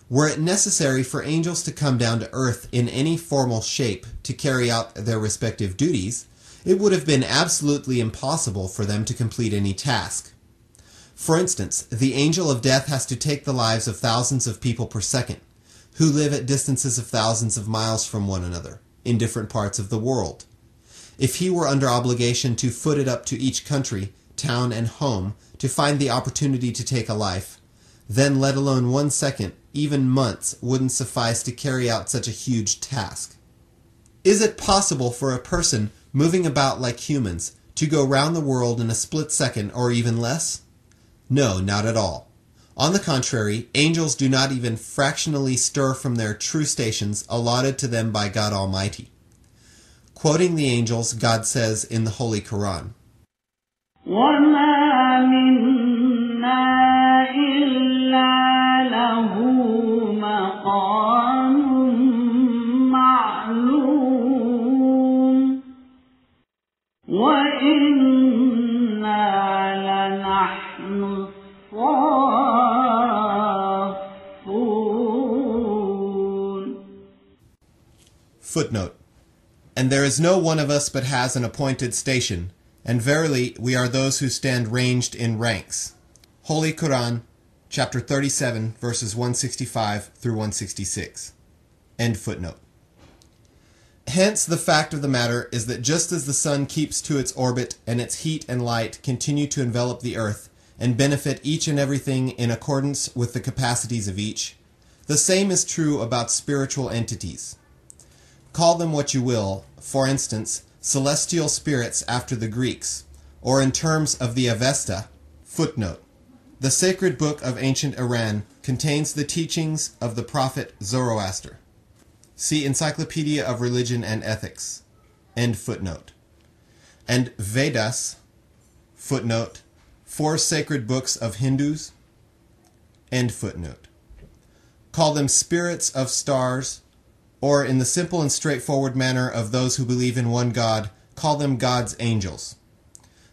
Were it necessary for angels to come down to earth in any formal shape to carry out their respective duties, it would have been absolutely impossible for them to complete any task. For instance, the angel of death has to take the lives of thousands of people per second, who live at distances of thousands of miles from one another, in different parts of the world. If he were under obligation to foot it up to each country, town, and home to find the opportunity to take a life, then let alone 1 second, even months, wouldn't suffice to carry out such a huge task. Is it possible for a person moving about like humans to go round the world in a split second or even less? No, not at all. On the contrary, angels do not even fractionally stir from their true stations allotted to them by God Almighty. Quoting the angels, God says in the Holy Quran,
وَمَا مِنَّا إِلَّا لَهُ مَقَامٌ مَعْلُومٌ وَإِنَّا لَنَحْنُ الصَّافُّونَ.
Footnote. And there is no one of us but has an appointed station, and verily we are those who stand ranged in ranks. Holy Quran, chapter 37, verses 165 through 166. End footnote. Hence, the fact of the matter is that just as the sun keeps to its orbit and its heat and light continue to envelop the earth and benefit each and everything in accordance with the capacities of each, the same is true about spiritual entities. Call them what you will, for instance, celestial spirits after the Greeks, or in terms of the Avesta. Footnote. The sacred book of ancient Iran contains the teachings of the prophet Zoroaster. See Encyclopedia of Religion and Ethics. End footnote. And Vedas. Footnote. 4 sacred books of Hindus. End footnote. Call them spirits of stars, or in the simple and straightforward manner of those who believe in one God, call them God's angels.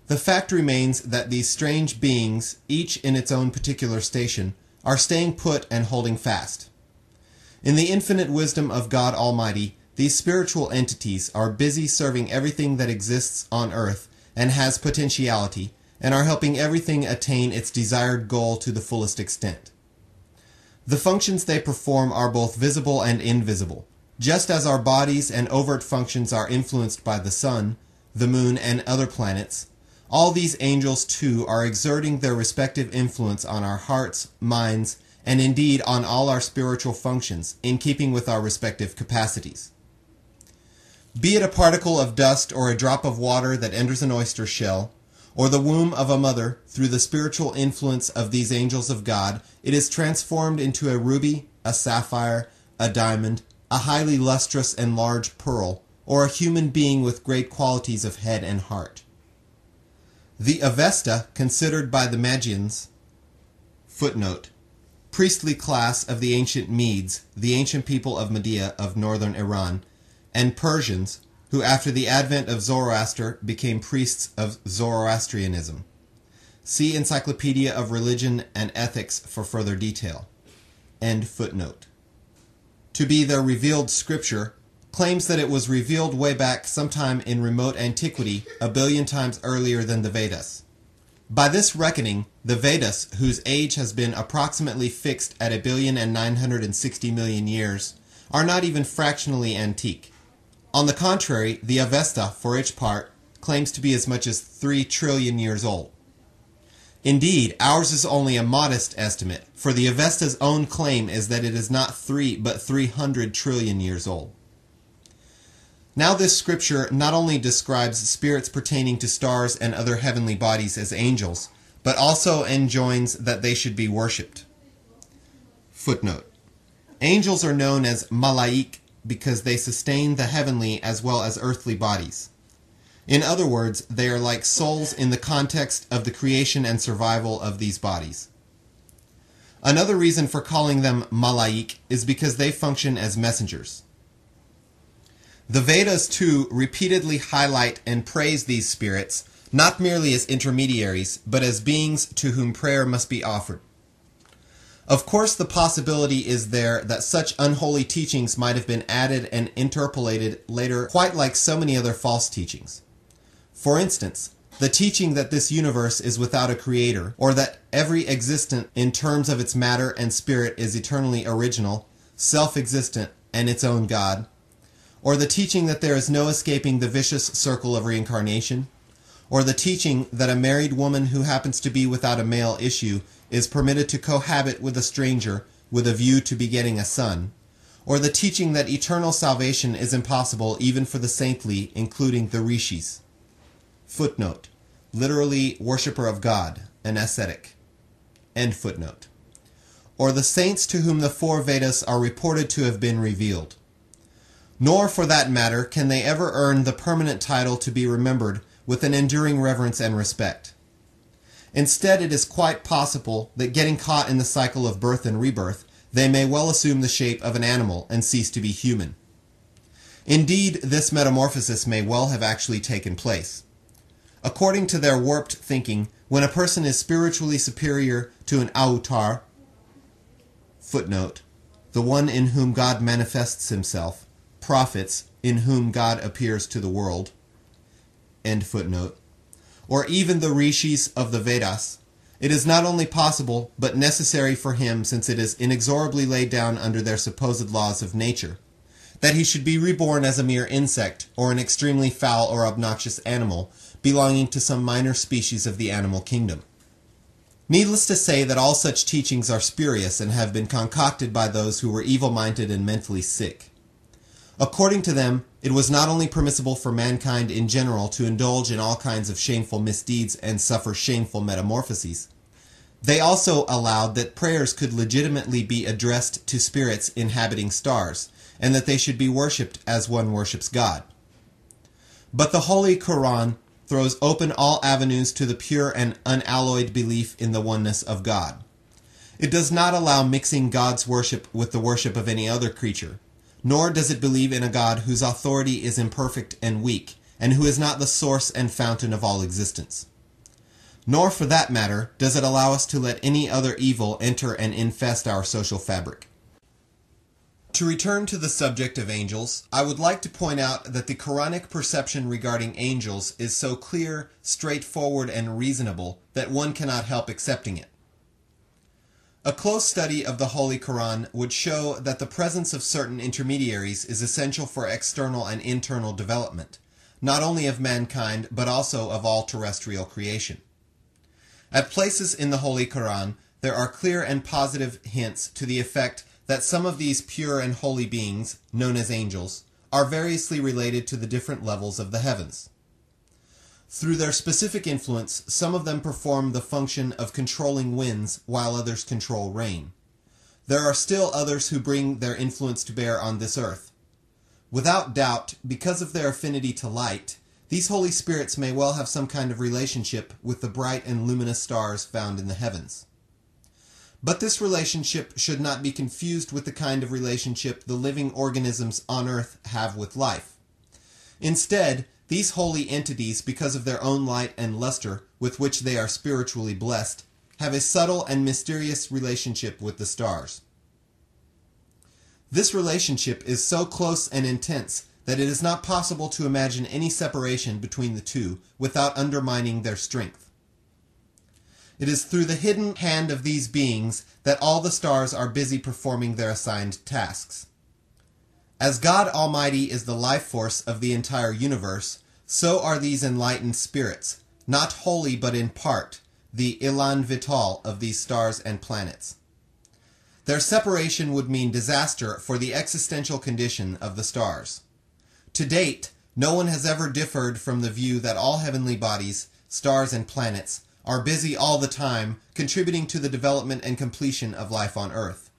The fact remains that these strange beings, each in its own particular station, are staying put and holding fast. In the infinite wisdom of God Almighty, these spiritual entities are busy serving everything that exists on earth and has potentiality, and are helping everything attain its desired goal to the fullest extent. The functions they perform are both visible and invisible. Just as our bodies and overt functions are influenced by the sun, the moon, and other planets, all these angels too are exerting their respective influence on our hearts, minds, and indeed on all our spiritual functions, in keeping with our respective capacities. Be it a particle of dust or a drop of water that enters an oyster shell, or the womb of a mother, through the spiritual influence of these angels of God, it is transformed into a ruby, a sapphire, a diamond, a highly lustrous and large pearl, or a human being with great qualities of head and heart. The Avesta, considered by the Magians, footnote, priestly class of the ancient Medes, the ancient people of Media of northern Iran, and Persians, who after the advent of Zoroaster became priests of Zoroastrianism. See Encyclopedia of Religion and Ethics for further detail. End footnote. To be their revealed scripture, claims that it was revealed way back sometime in remote antiquity, 1 billion times earlier than the Vedas. By this reckoning, the Vedas, whose age has been approximately fixed at 1,960,000,000 years, are not even fractionally antique. On the contrary, the Avesta, for its part, claims to be as much as 3 trillion years old. Indeed, ours is only a modest estimate, for the Avesta's own claim is that it is not 3 but 300 trillion years old. Now this scripture not only describes spirits pertaining to stars and other heavenly bodies as angels, but also enjoins that they should be worshipped. Footnote. Angels are known as malaik because they sustain the heavenly as well as earthly bodies. In other words, they are like souls in the context of the creation and survival of these bodies. Another reason for calling them malaik is because they function as messengers. The Vedas too repeatedly highlight and praise these spirits, not merely as intermediaries, but as beings to whom prayer must be offered. Of course, the possibility is there that such unholy teachings might have been added and interpolated later, quite like so many other false teachings. For instance, the teaching that this universe is without a creator, or that every existent in terms of its matter and spirit is eternally original, self-existent, and its own God, or the teaching that there is no escaping the vicious circle of reincarnation, or the teaching that a married woman who happens to be without a male issue is permitted to cohabit with a stranger with a view to begetting a son, or the teaching that eternal salvation is impossible even for the saintly, including the rishis. Footnote. Literally, worshipper of God, an ascetic. End footnote. Or the saints to whom the four Vedas are reported to have been revealed. Nor, for that matter, can they ever earn the permanent title to be remembered with an enduring reverence and respect. Instead, it is quite possible that getting caught in the cycle of birth and rebirth, they may well assume the shape of an animal and cease to be human. Indeed, this metamorphosis may well have actually taken place. According to their warped thinking, when a person is spiritually superior to an avatar, footnote, the one in whom God manifests himself, prophets, in whom God appears to the world, end footnote, or even the rishis of the Vedas, it is not only possible, but necessary for him, since it is inexorably laid down under their supposed laws of nature, that he should be reborn as a mere insect, or an extremely foul or obnoxious animal, belonging to some minor species of the animal kingdom. Needless to say that all such teachings are spurious and have been concocted by those who were evil-minded and mentally sick. According to them, it was not only permissible for mankind in general to indulge in all kinds of shameful misdeeds and suffer shameful metamorphoses. They also allowed that prayers could legitimately be addressed to spirits inhabiting stars, and that they should be worshipped as one worships God. But the Holy Quran throws open all avenues to the pure and unalloyed belief in the oneness of God. It does not allow mixing God's worship with the worship of any other creature, nor does it believe in a God whose authority is imperfect and weak, and who is not the source and fountain of all existence. Nor, for that matter, does it allow us to let any other evil enter and infest our social fabric. To return to the subject of angels, I would like to point out that the Quranic perception regarding angels is so clear, straightforward, and reasonable that one cannot help accepting it. A close study of the Holy Quran would show that the presence of certain intermediaries is essential for external and internal development, not only of mankind, but also of all terrestrial creation. At places in the Holy Quran, there are clear and positive hints to the effect that some of these pure and holy beings, known as angels, are variously related to the different levels of the heavens. Through their specific influence, some of them perform the function of controlling winds, while others control rain. There are still others who bring their influence to bear on this earth. Without doubt, because of their affinity to light, these holy spirits may well have some kind of relationship with the bright and luminous stars found in the heavens. But this relationship should not be confused with the kind of relationship the living organisms on earth have with life. Instead, these holy entities, because of their own light and luster with which they are spiritually blessed, have a subtle and mysterious relationship with the stars. This relationship is so close and intense that it is not possible to imagine any separation between the two without undermining their strength. It is through the hidden hand of these beings that all the stars are busy performing their assigned tasks. As God Almighty is the life force of the entire universe, so are these enlightened spirits, not wholly but in part, the élan vital of these stars and planets. Their separation would mean disaster for the existential condition of the stars. To date, no one has ever differed from the view that all heavenly bodies, stars and planets, are busy all the time contributing to the development and completion of life on Earth.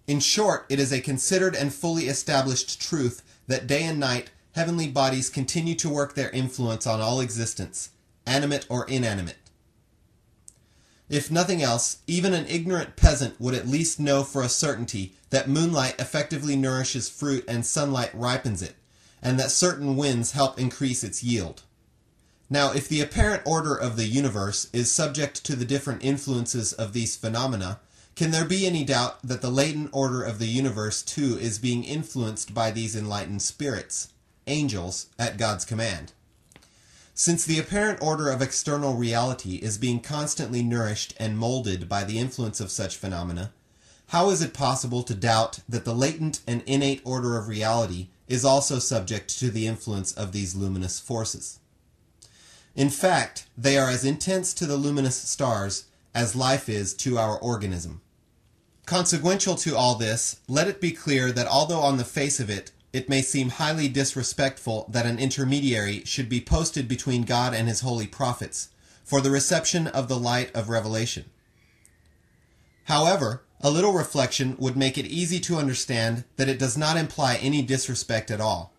In short, it is a considered and fully established truth that day and night, heavenly bodies continue to work their influence on all existence, animate or inanimate. If nothing else, even an ignorant peasant would at least know for a certainty that moonlight effectively nourishes fruit and sunlight ripens it, and that certain winds help increase its yield. Now, if the apparent order of the universe is subject to the different influences of these phenomena, can there be any doubt that the latent order of the universe too is being influenced by these enlightened spirits, angels, at God's command? Since the apparent order of external reality is being constantly nourished and molded by the influence of such phenomena, how is it possible to doubt that the latent and innate order of reality is also subject to the influence of these luminous forces? In fact, they are as intense to the luminous stars as life is to our organism. Consequential to all this, let it be clear that although on the face of it, it may seem highly disrespectful that an intermediary should be posted between God and his holy prophets for the reception of the light of revelation. However, a little reflection would make it easy to understand that it does not imply any disrespect at all.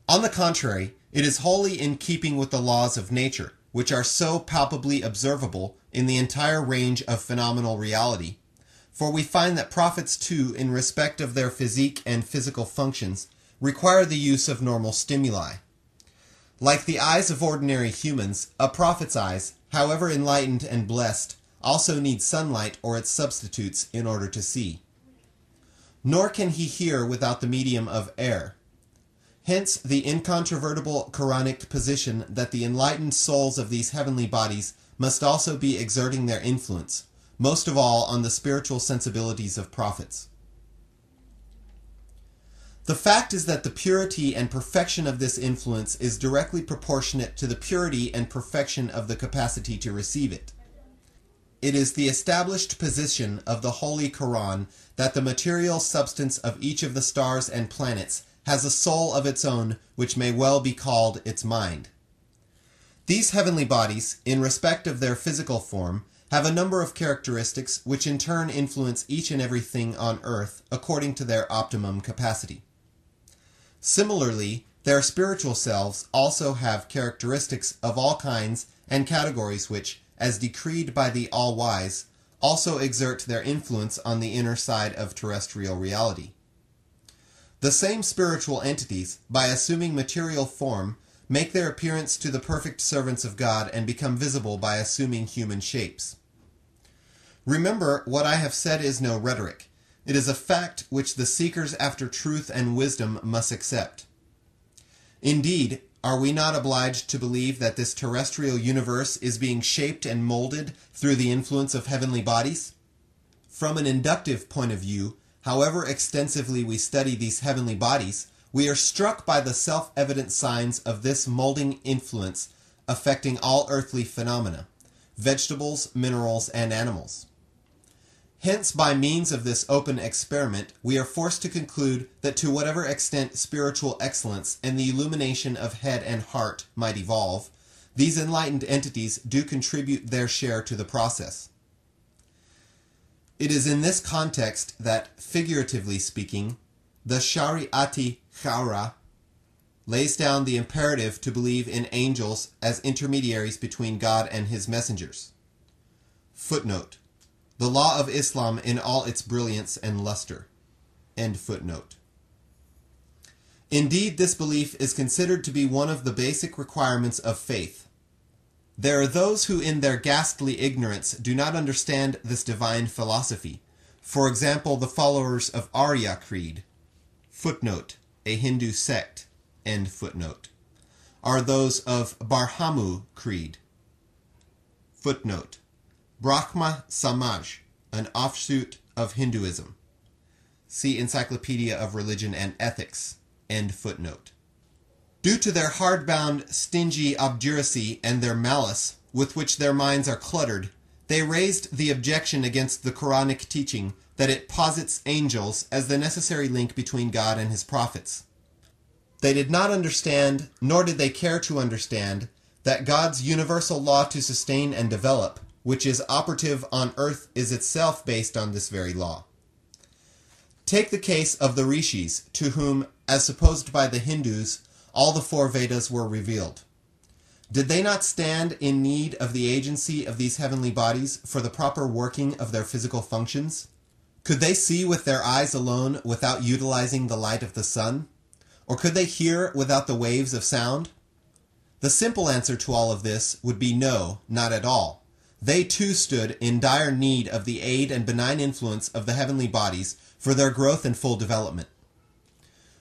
On the contrary, it is wholly in keeping with the laws of nature, which are so palpably observable in the entire range of phenomenal reality. For we find that prophets too, in respect of their physique and physical functions, require the use of normal stimuli. Like the eyes of ordinary humans, a prophet's eyes, however enlightened and blessed, also need sunlight or its substitutes in order to see. Nor can he hear without the medium of air. Hence the incontrovertible Quranic position that the enlightened souls of these heavenly bodies must also be exerting their influence, most of all on the spiritual sensibilities of prophets. The fact is that the purity and perfection of this influence is directly proportionate to the purity and perfection of the capacity to receive it. It is the established position of the Holy Quran that the material substance of each of the stars and planets has a soul of its own which may well be called its mind. These heavenly bodies, in respect of their physical form, have a number of characteristics which in turn influence each and everything on earth according to their optimum capacity. Similarly, their spiritual selves also have characteristics of all kinds and categories which, as decreed by the All-Wise, also exert their influence on the inner side of terrestrial reality. The same spiritual entities, by assuming material form, make their appearance to the perfect servants of God and become visible by assuming human shapes. Remember, what I have said is no rhetoric. It is a fact which the seekers after truth and wisdom must accept. Indeed, are we not obliged to believe that this terrestrial universe is being shaped and molded through the influence of heavenly bodies? From an inductive point of view, however extensively we study these heavenly bodies, we are struck by the self-evident signs of this molding influence affecting all earthly phenomena, vegetables, minerals, and animals. Hence, by means of this open experiment, we are forced to conclude that to whatever extent spiritual excellence and the illumination of head and heart might evolve, these enlightened entities do contribute their share to the process. It is in this context that, figuratively speaking, the Shari'ati Khawra lays down the imperative to believe in angels as intermediaries between God and his messengers. Footnote: the law of Islam in all its brilliance and luster. End footnote. Indeed, this belief is considered to be one of the basic requirements of faith. There are those who in their ghastly ignorance do not understand this divine philosophy. For example, the followers of Arya Creed, footnote, a Hindu sect, end footnote, are those of Barhamu Creed, footnote, Brahma Samaj, an offshoot of Hinduism. See Encyclopedia of Religion and Ethics, end footnote. Due to their hardbound, stingy obduracy and their malice, with which their minds are cluttered, they raised the objection against the Quranic teaching that it posits angels as the necessary link between God and his prophets. They did not understand, nor did they care to understand, that God's universal law to sustain and develop, which is operative on earth, is itself based on this very law. Take the case of the rishis, to whom as supposed by the Hindus, all the four Vedas were revealed? Did they not stand in need of the agency of these heavenly bodies for the proper working of their physical functions? Could they see with their eyes alone without utilizing the light of the sun? Or could they hear without the waves of sound? The simple answer to all of this would be no, not at all. They too stood in dire need of the aid and benign influence of the heavenly bodies for their growth and full development.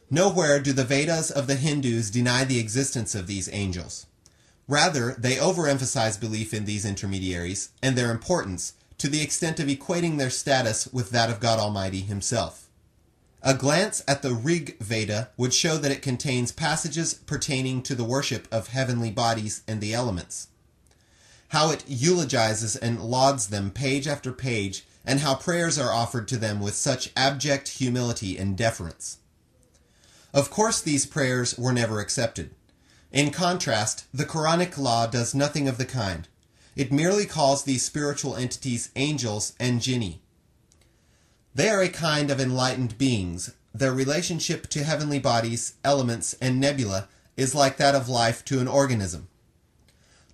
Nowhere do the Vedas of the Hindus deny the existence of these angels. Rather, they overemphasize belief in these intermediaries and their importance to the extent of equating their status with that of God Almighty Himself. A glance at the Rig Veda would show that it contains passages pertaining to the worship of heavenly bodies and the elements, how it eulogizes and lauds them page after page, and how prayers are offered to them with such abject humility and deference. Of course, these prayers were never accepted. In contrast, the Quranic law does nothing of the kind. It merely calls these spiritual entities angels and jinni. They are a kind of enlightened beings. Their relationship to heavenly bodies, elements, and nebula is like that of life to an organism.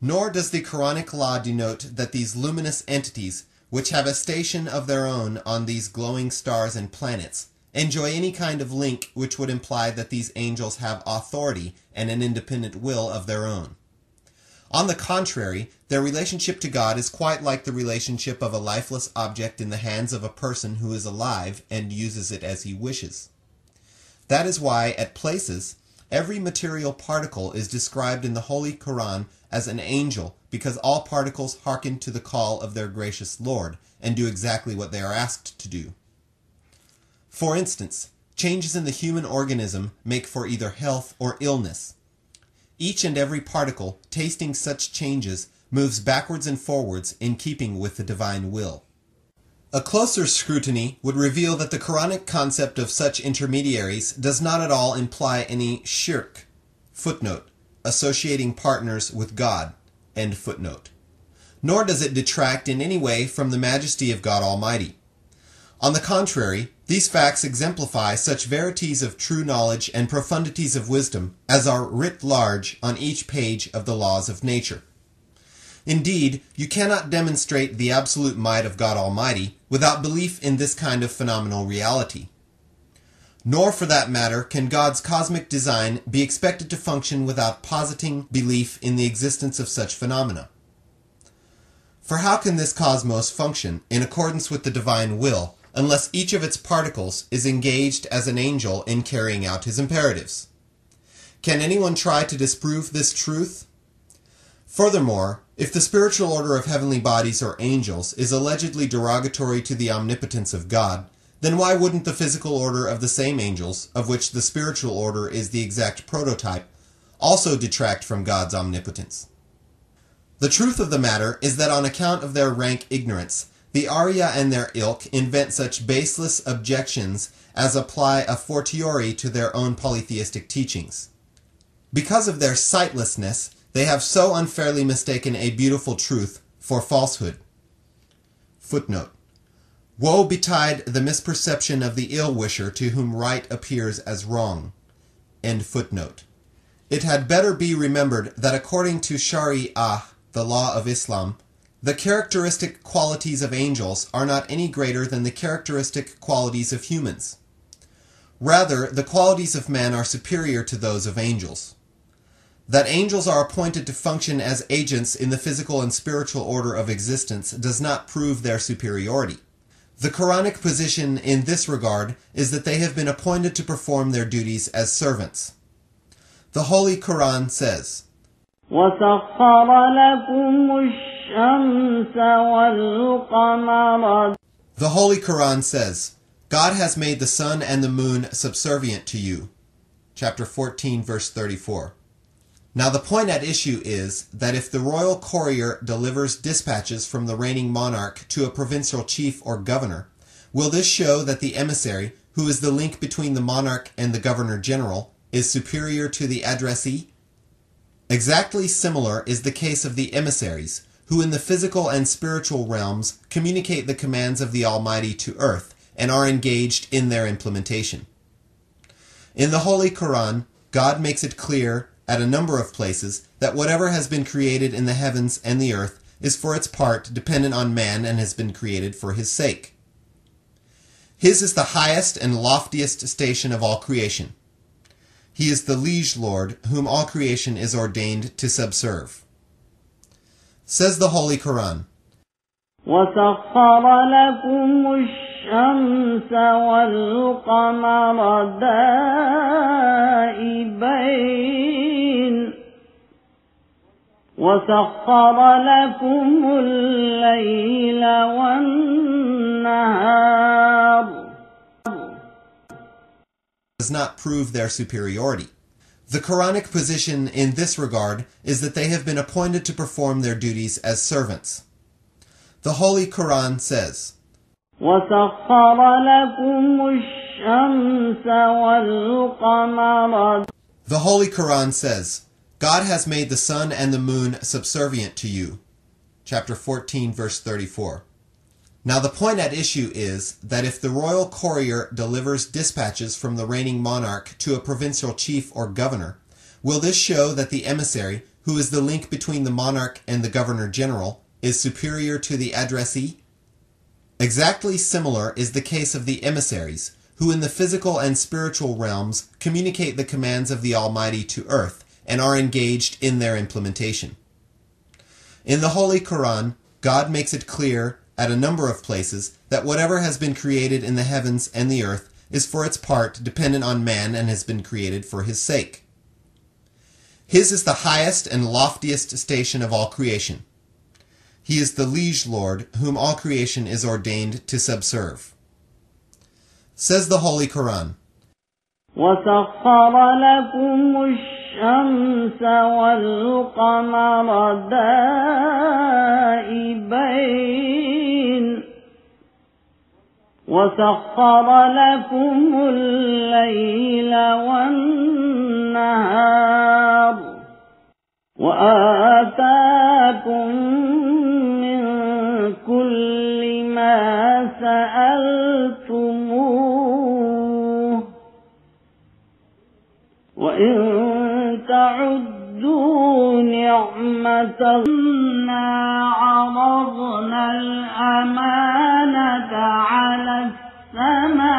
Nor does the Quranic law denote that these luminous entities, which have a station of their own on these glowing stars and planets, enjoy any kind of link which would imply that these angels have authority and an independent will of their own. On the contrary, their relationship to God is quite like the relationship of a lifeless object in the hands of a person who is alive and uses it as he wishes. That is why, at places, every material particle is described in the Holy Quran as an angel, because all particles hearken to the call of their gracious Lord and do exactly what they are asked to do. For instance, changes in the human organism make for either health or illness. Each and every particle, tasting such changes, moves backwards and forwards in keeping with the divine will. A closer scrutiny would reveal that the Quranic concept of such intermediaries does not at all imply any shirk, footnote, associating partners with God, end footnote. Nor does it detract in any way from the majesty of God Almighty. On the contrary, these facts exemplify such verities of true knowledge and profundities of wisdom as are writ large on each page of the laws of nature. Indeed, you cannot demonstrate the absolute might of God Almighty without belief in this kind of phenomenal reality. Nor, for that matter, can God's cosmic design be expected to function without positing belief in the existence of such phenomena. For how can this cosmos function in accordance with the divine will unless each of its particles is engaged as an angel in carrying out his imperatives? Can anyone try to disprove this truth? Furthermore, if the spiritual order of heavenly bodies or angels is allegedly derogatory to the omnipotence of God, then why wouldn't the physical order of the same angels, of which the spiritual order is the exact prototype, also detract from God's omnipotence? The truth of the matter is that on account of their rank ignorance, the Arya and their ilk invent such baseless objections as apply a fortiori to their own polytheistic teachings. Because of their sightlessness, they have so unfairly mistaken a beautiful truth for falsehood. Footnote. Woe betide the misperception of the ill-wisher to whom right appears as wrong. End footnote. It had better be remembered that according to Shari'ah, the law of Islam, the characteristic qualities of angels are not any greater than the characteristic qualities of humans. Rather, the qualities of men are superior to those of angels. That angels are appointed to function as agents in the physical and spiritual order of existence does not prove their superiority. The Quranic position in this regard is that they have been appointed to perform their duties as servants. The Holy Quran says,
وَسَخَّرَ لَكُمُ الشَّمْسَ وَالْقَمَرَ.
The Holy Quran says, God has made the sun and the moon subservient to you. Chapter 14, verse 34. Now the point at issue is that if the royal courier delivers dispatches from the reigning monarch to a provincial chief or governor, will this show that the emissary, who is the link between the monarch and the governor-general, is superior to the addressee? Exactly similar is the case of the emissaries, who in the physical and spiritual realms communicate the commands of the Almighty to earth and are engaged in their implementation. In the Holy Quran, God makes it clear at a number of places that whatever has been created in the heavens and the earth is for its part dependent on man and has been created for his sake. His is the highest and loftiest station of all creation. He is the liege Lord whom all creation is ordained to subserve. Says the Holy Quran,
وَسَخَّرَ لَكُمُ الشَّمْسَ وَالْقَمَرَ دَائِبَيْنِ وَسَخَّرَ لَكُمُ اللَّيْلَ وَالنَّهَارَ
does not prove their superiority. The Quranic position in this regard is that they have been appointed to perform their duties as servants. The Holy Quran says,
وَسَخَّرَ لَكُمُ الشَّمْسَ وَالْقَمَرَ.
The Holy Quran says, God has made the sun and the moon subservient to you. Chapter 14, verse 34. Now the point at issue is that if the royal courier delivers dispatches from the reigning monarch to a provincial chief or governor, will this show that the emissary, who is the link between the monarch and the governor general, is superior to the addressee? Exactly similar is the case of the emissaries, who in the physical and spiritual realms communicate the commands of the Almighty to earth and are engaged in their implementation. In the Holy Quran, God makes it clear at a number of places that whatever has been created in the heavens and the earth is for its part dependent on man and has been created for his sake. His is the highest and loftiest station of all creation. He is the liege Lord whom all creation is ordained to subserve. Says the Holy Quran,
وَسَخَّرَ لَكُمُ الشَّمْسَ وَالْقَمَرَ دَائِبَيْنِ وَسَخَّرَ لَكُمُ اللَّيْلَ وَالنَّهَارَ وَآتَاكُم مِّن كُلِّ مَا سَأَلْتُمُوهُ وَإِن تَعُدُّوا نِعْمَةَ إِنَّا عَرَضْنَا الْأَمَانَةَ عَلَى السَّمَاوَاتِ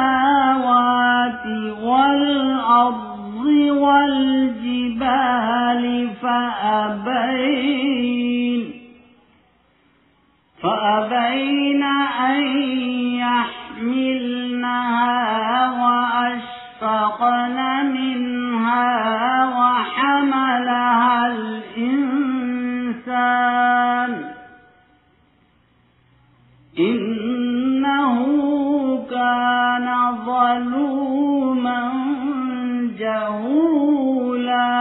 وَالْأَرْضِ وَالْجِبَالِ فأبين أن يحملنها وأشفقن منها وحملها الإنسان إنه كان ظلوما جهولا.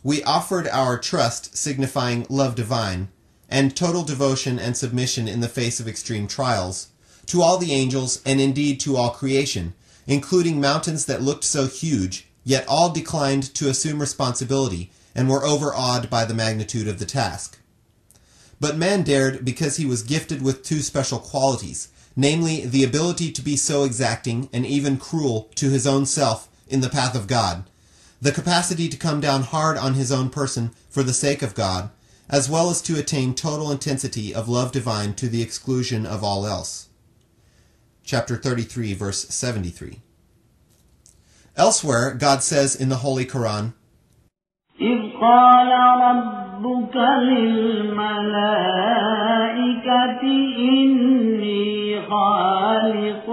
We offered our trust, signifying love divine, and total devotion and submission in the face of extreme trials, to all the angels and indeed to all creation, including mountains that looked so huge, yet all declined to assume responsibility and were overawed by the magnitude of the task. But man dared because he was gifted with two special qualities, namely the ability to be so exacting and even cruel to his own self in the path of God, the capacity to come down hard on his own person for the sake of God, as well as to attain total intensity of love divine to the exclusion of all else. Chapter 33, verse 73. Elsewhere, God says in the Holy Quran,
إِذْ قَالَ رَبُّكَ لِلْمَلَائِكَةِ إِنِّي خَالِقٌ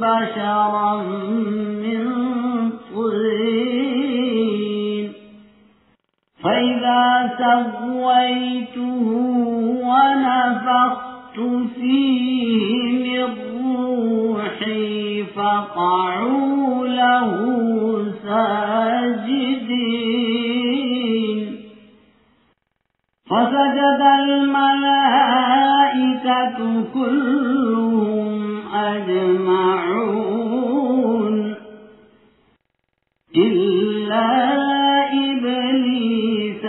بَشَرًا مِّن طِينٍ فَإِذَا سَوَّيْتُهُ وَنَفَخْتُ فِيهِ مِن رُّوحِي فَقَعُوا لَهُ سَاجِدِينَ فَسَجَدَ الْمَلَائِكَةُ كُلُّهُمْ أَجْمَعُونَ إِلَّا إِبْلِيسَ.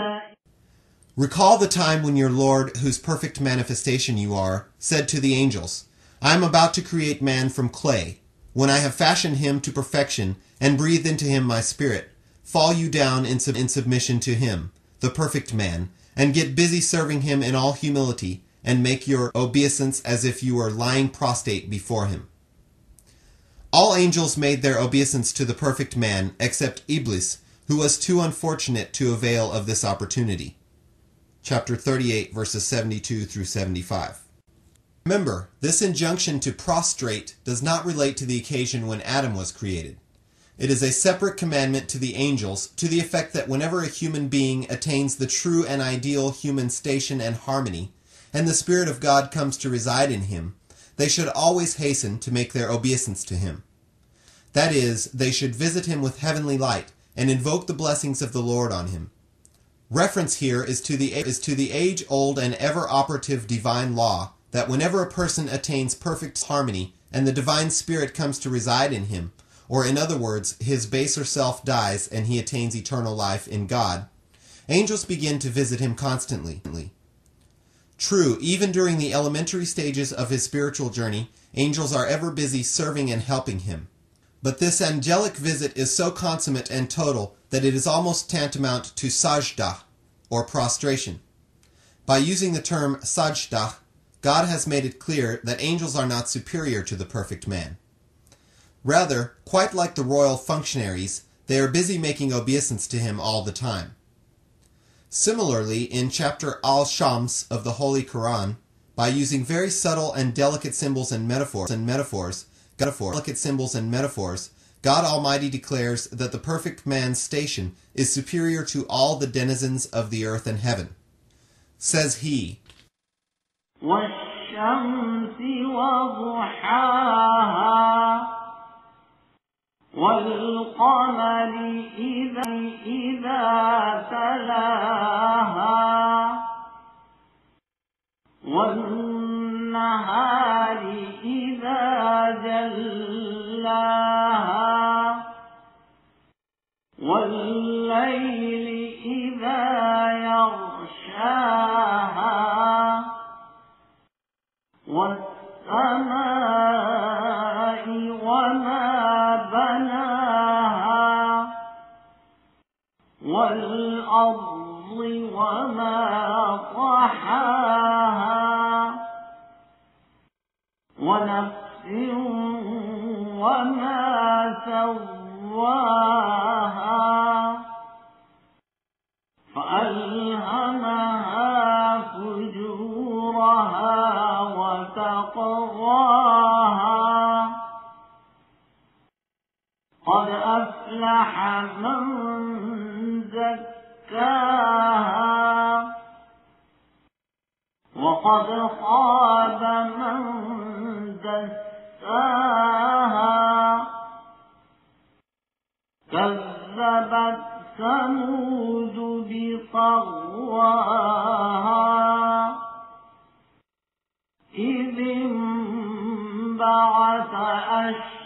Recall the time when your Lord, whose perfect manifestation you are, said to the angels, I am about to create man from clay. when I have fashioned him to perfection and breathed into him my spirit, fall you down in submission to him, the perfect man, and get busy serving him in all humility, and make your obeisance as if you were lying prostrate before him. All angels made their obeisance to the perfect man, except Iblis, who was too unfortunate to avail of this opportunity. Chapter 38, verses 72 through 75. Remember, this injunction to prostrate does not relate to the occasion when Adam was created. It is a separate commandment to the angels, to the effect that whenever a human being attains the true and ideal human station and harmony, and the Spirit of God comes to reside in him, they should always hasten to make their obeisance to him. That is, they should visit him with heavenly light, and invoke the blessings of the Lord on him. Reference here is to the age-old and ever-operative divine law, that whenever a person attains perfect harmony, and the divine Spirit comes to reside in him, or in other words, his baser self dies and he attains eternal life in God, angels begin to visit him constantly. True, even during the elementary stages of his spiritual journey, angels are ever busy serving and helping him. But this angelic visit is so consummate and total that it is almost tantamount to sajdah, or prostration. By using the term sajdah, God has made it clear that angels are not superior to the perfect man. Rather, quite like the royal functionaries, they are busy making obeisance to him all the time. Similarly, in chapter Al-Shams of the Holy Quran, by using very subtle and delicate symbols and metaphors, God Almighty declares that the perfect man's station is superior to all the denizens of the earth and heaven. Says he,
وَالشَّمْسِ وَضُحَاهَا وَالْقَمَرِ إِذَا تَلَاهَا وَالنَّهَارِ إِذَا جَلَّاهَا وَاللَّيْلِ إِذَا يَغْشَاهَا وَالسَّمَاءِ وَمَا بَنَاهَا وَالْأَرْضِ وَمَا طَحَاهَا وَنَفْسٍ وَمَا سَوَّاهَا فَأَلْهَمَهَا فُجُورَهَا وَتَقْوَاهَا قَدْ أَفْلَحَ مَنْ زَكَّاهَا وَقَدْ خَابَ مَنْ دَسَّاهَا كَذَّبَتْ ثَمُودُ بِطَغْوَاهَا إِذِ انبَعَثَ أَشْقَاهَا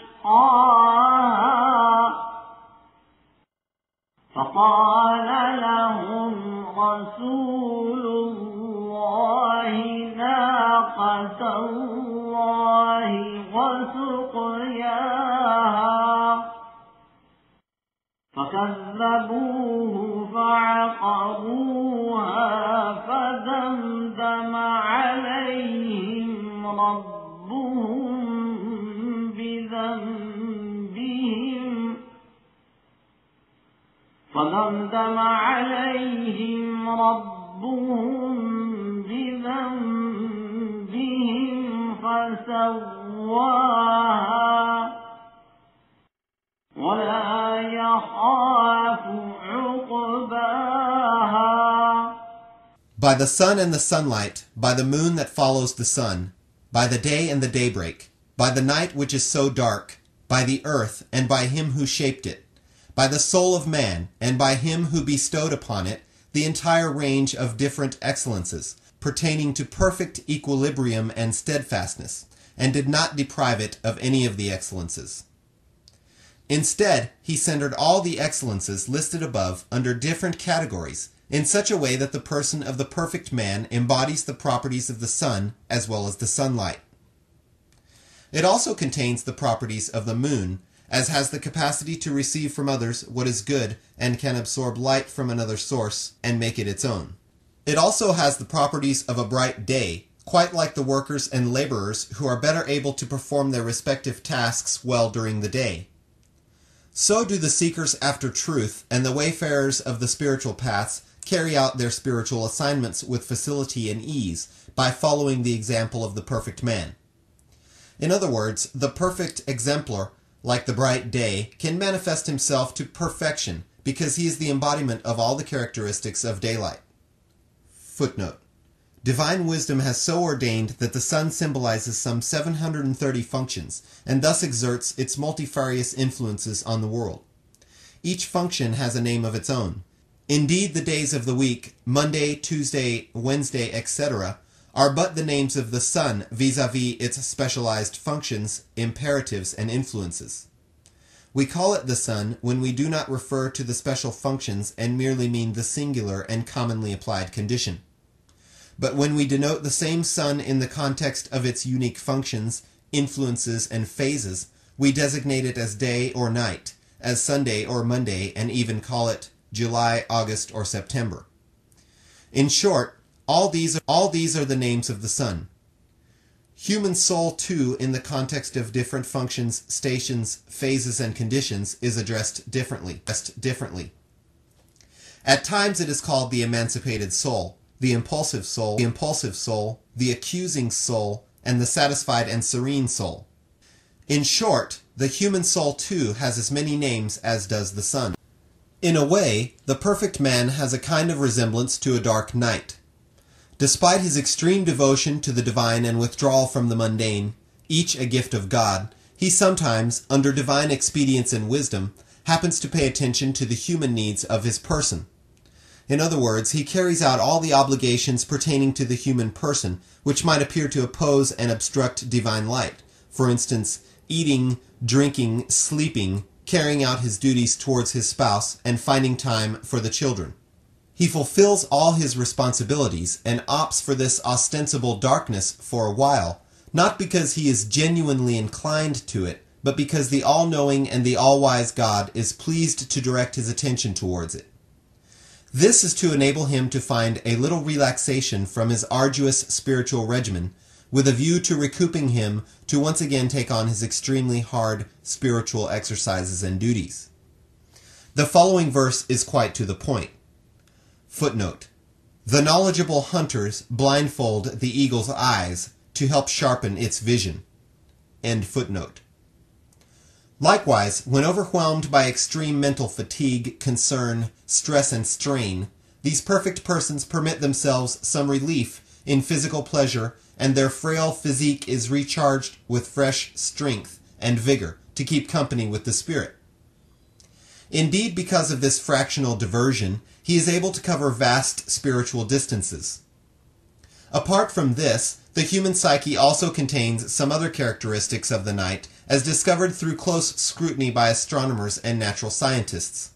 فقال لهم رسول الله ناقة الله وسقياها فكذبوه فعقروها فدمدم عليهم ربهم بذنبهم فسواها ولا يخاف عقباها.
By the sun and the sunlight, by the moon that follows the sun, by the day and the daybreak, by the night which is so dark, by the earth and by him who shaped it, by the soul of man and by him who bestowed upon it the entire range of different excellences, pertaining to perfect equilibrium and steadfastness, and did not deprive it of any of the excellences. Instead, he centered all the excellences listed above under different categories, in such a way that the person of the perfect man embodies the properties of the sun as well as the sunlight. It also contains the properties of the moon, as has the capacity to receive from others what is good and can absorb light from another source and make it its own. It also has the properties of a bright day, quite like the workers and laborers who are better able to perform their respective tasks well during the day. So do the seekers after truth and the wayfarers of the spiritual paths carry out their spiritual assignments with facility and ease by following the example of the perfect man. In other words, the perfect exemplar, like the bright day, can manifest himself to perfection because he is the embodiment of all the characteristics of daylight. Footnote. Divine wisdom has so ordained that the sun symbolizes some 730 functions and thus exerts its multifarious influences on the world. Each function has a name of its own. Indeed, the days of the week, Monday, Tuesday, Wednesday, etc., are but the names of the sun vis-à-vis its specialized functions, imperatives, and influences. We call it the sun when we do not refer to the special functions and merely mean the singular and commonly applied condition. But when we denote the same sun in the context of its unique functions, influences, and phases, we designate it as day or night, as Sunday or Monday, and even call it July, August, or September. In short, all these are the names of the sun. Human soul, too, in the context of different functions, stations, phases, and conditions, is addressed differently. At times it is called the emancipated soul, the impulsive soul, the accusing soul, and the satisfied and serene soul. In short, the human soul, too, has as many names as does the sun. In a way, the perfect man has a kind of resemblance to a dark night. Despite his extreme devotion to the divine and withdrawal from the mundane, each a gift of God, he sometimes, under divine expedience and wisdom, happens to pay attention to the human needs of his person. In other words, he carries out all the obligations pertaining to the human person, which might appear to oppose and obstruct divine light. For instance, eating, drinking, sleeping, carrying out his duties towards his spouse, and finding time for the children. He fulfills all his responsibilities and opts for this ostensible darkness for a while, not because he is genuinely inclined to it, but because the all-knowing and the all-wise God is pleased to direct his attention towards it. This is to enable him to find a little relaxation from his arduous spiritual regimen, with a view to recouping him to once again take on his extremely hard spiritual exercises and duties. The following verse is quite to the point. Footnote. The knowledgeable hunters blindfold the eagle's eyes to help sharpen its vision. End footnote. Likewise, when overwhelmed by extreme mental fatigue, concern, stress, and strain, these perfect persons permit themselves some relief in physical pleasure, and their frail physique is recharged with fresh strength and vigor to keep company with the spirit. Indeed, because of this fractional diversion, he is able to cover vast spiritual distances. Apart from this, the human psyche also contains some other characteristics of the night, as discovered through close scrutiny by astronomers and natural scientists.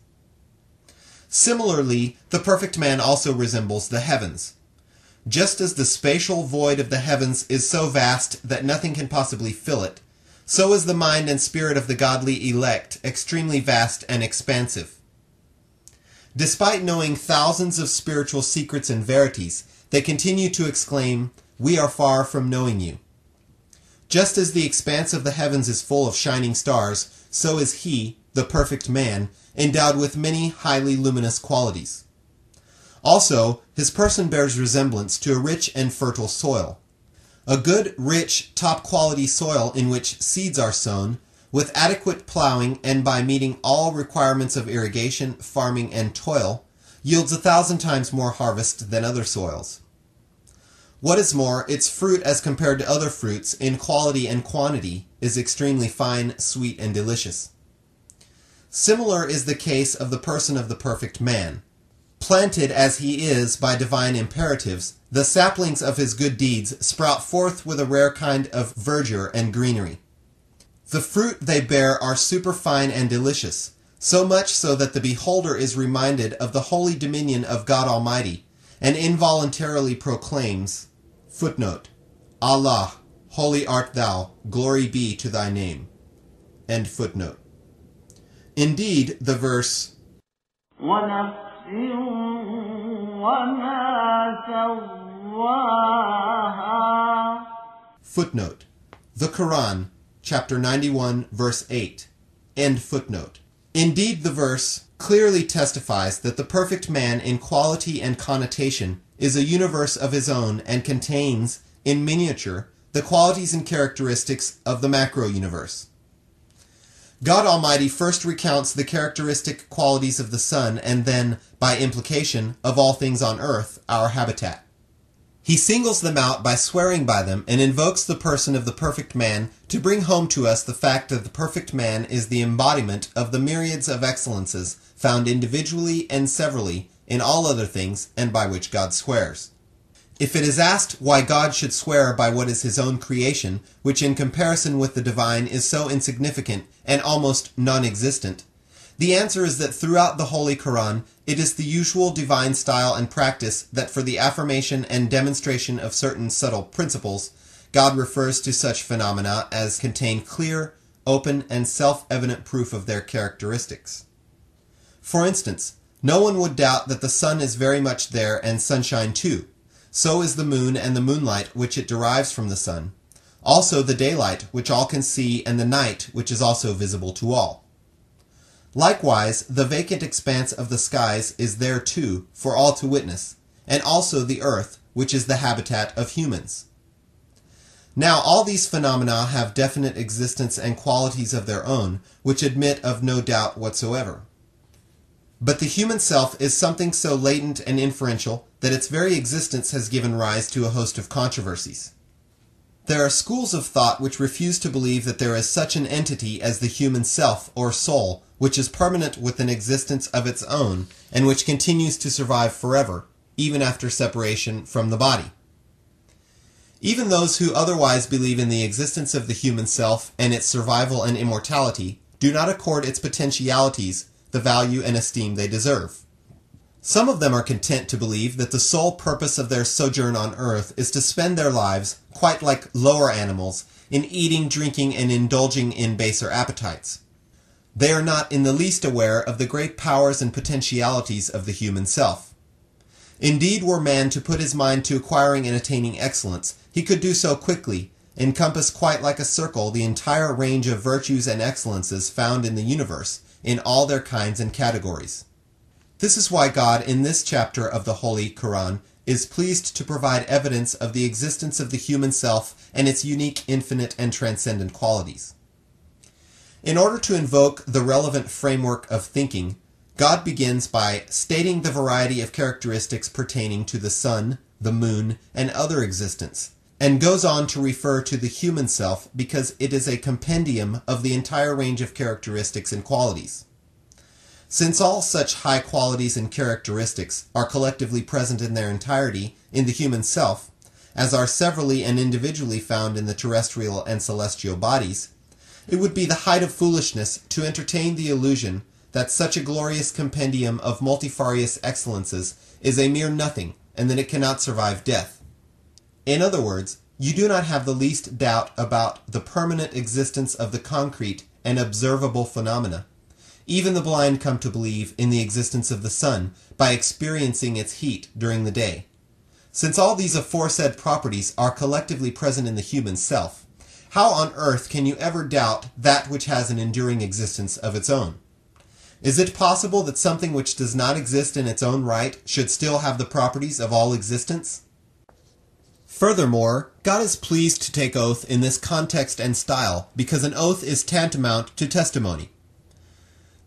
Similarly, the perfect man also resembles the heavens. Just as the spatial void of the heavens is so vast that nothing can possibly fill it, so is the mind and spirit of the godly elect extremely vast and expansive. Despite knowing thousands of spiritual secrets and verities, they continue to exclaim, "We are far from knowing you." Just as the expanse of the heavens is full of shining stars, so is he, the perfect man, endowed with many highly luminous qualities. Also, his person bears resemblance to a rich and fertile soil. A good, rich, top-quality soil in which seeds are sown, with adequate plowing and by meeting all requirements of irrigation, farming, and toil, yields 1,000 times more harvest than other soils. What is more, its fruit as compared to other fruits in quality and quantity is extremely fine, sweet, and delicious. Similar is the case of the person of the perfect man. Planted as he is by divine imperatives, the saplings of his good deeds sprout forth with a rare kind of verdure and greenery. The fruit they bear are superfine and delicious, so much so that the beholder is reminded of the holy dominion of God Almighty, and involuntarily proclaims, footnote, Allah, Holy art thou, glory be to thy name. End footnote. Indeed, the verse,
ونفس وما سواها.
Footnote. The Quran, chapter 91, verse 8. End footnote. Indeed, the verse clearly testifies that the perfect man in quality and connotation is a universe of his own and contains, in miniature, the qualities and characteristics of the macro-universe. God Almighty first recounts the characteristic qualities of the sun and then, by implication, of all things on earth, our habitat. He singles them out by swearing by them and invokes the person of the perfect man to bring home to us the fact that the perfect man is the embodiment of the myriads of excellences found individually and severally in all other things and by which God swears. If it is asked why God should swear by what is his own creation, which in comparison with the divine is so insignificant and almost non-existent, the answer is that throughout the Holy Quran, it is the usual divine style and practice that for the affirmation and demonstration of certain subtle principles, God refers to such phenomena as contain clear, open, and self-evident proof of their characteristics. For instance, no one would doubt that the sun is very much there and sunshine too. So is the moon and the moonlight which it derives from the sun. Also the daylight which all can see and the night which is also visible to all. Likewise, the vacant expanse of the skies is there too for all to witness, and also the earth which is the habitat of humans. Now all these phenomena have definite existence and qualities of their own which admit of no doubt whatsoever. But the human self is something so latent and inferential that its very existence has given rise to a host of controversies. There are schools of thought which refuse to believe that there is such an entity as the human self or soul, which is permanent with an existence of its own and which continues to survive forever, even after separation from the body. Even those who otherwise believe in the existence of the human self and its survival and immortality do not accord its potentialities the value and esteem they deserve. Some of them are content to believe that the sole purpose of their sojourn on earth is to spend their lives, quite like lower animals, in eating, drinking, and indulging in baser appetites. They are not in the least aware of the great powers and potentialities of the human self. Indeed, were man to put his mind to acquiring and attaining excellence, he could do so quickly, encompass quite like a circle the entire range of virtues and excellences found in the universe, in all their kinds and categories. This is why God, in this chapter of the Holy Quran, is pleased to provide evidence of the existence of the human self and its unique, infinite, and transcendent qualities. In order to invoke the relevant framework of thinking, God begins by stating the variety of characteristics pertaining to the sun, the moon, and other existence, and goes on to refer to the human self because it is a compendium of the entire range of characteristics and qualities. Since all such high qualities and characteristics are collectively present in their entirety in the human self, as are severally and individually found in the terrestrial and celestial bodies, it would be the height of foolishness to entertain the illusion that such a glorious compendium of multifarious excellences is a mere nothing and that it cannot survive death. In other words, you do not have the least doubt about the permanent existence of the concrete and observable phenomena. Even the blind come to believe in the existence of the sun by experiencing its heat during the day. Since all these aforesaid properties are collectively present in the human self, how on earth can you ever doubt that which has an enduring existence of its own? Is it possible that something which does not exist in its own right should still have the properties of all existence? Furthermore, God is pleased to take oath in this context and style because an oath is tantamount to testimony.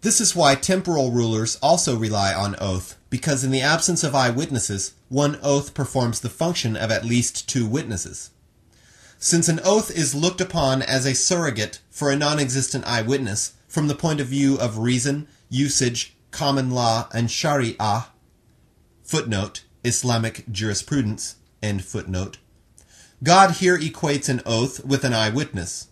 This is why temporal rulers also rely on oath, because in the absence of eyewitnesses, one oath performs the function of at least two witnesses. Since an oath is looked upon as a surrogate for a non-existent eyewitness from the point of view of reason, usage, common law, and Shari'ah, footnote, Islamic jurisprudence, end footnote, God here equates an oath with an eyewitness.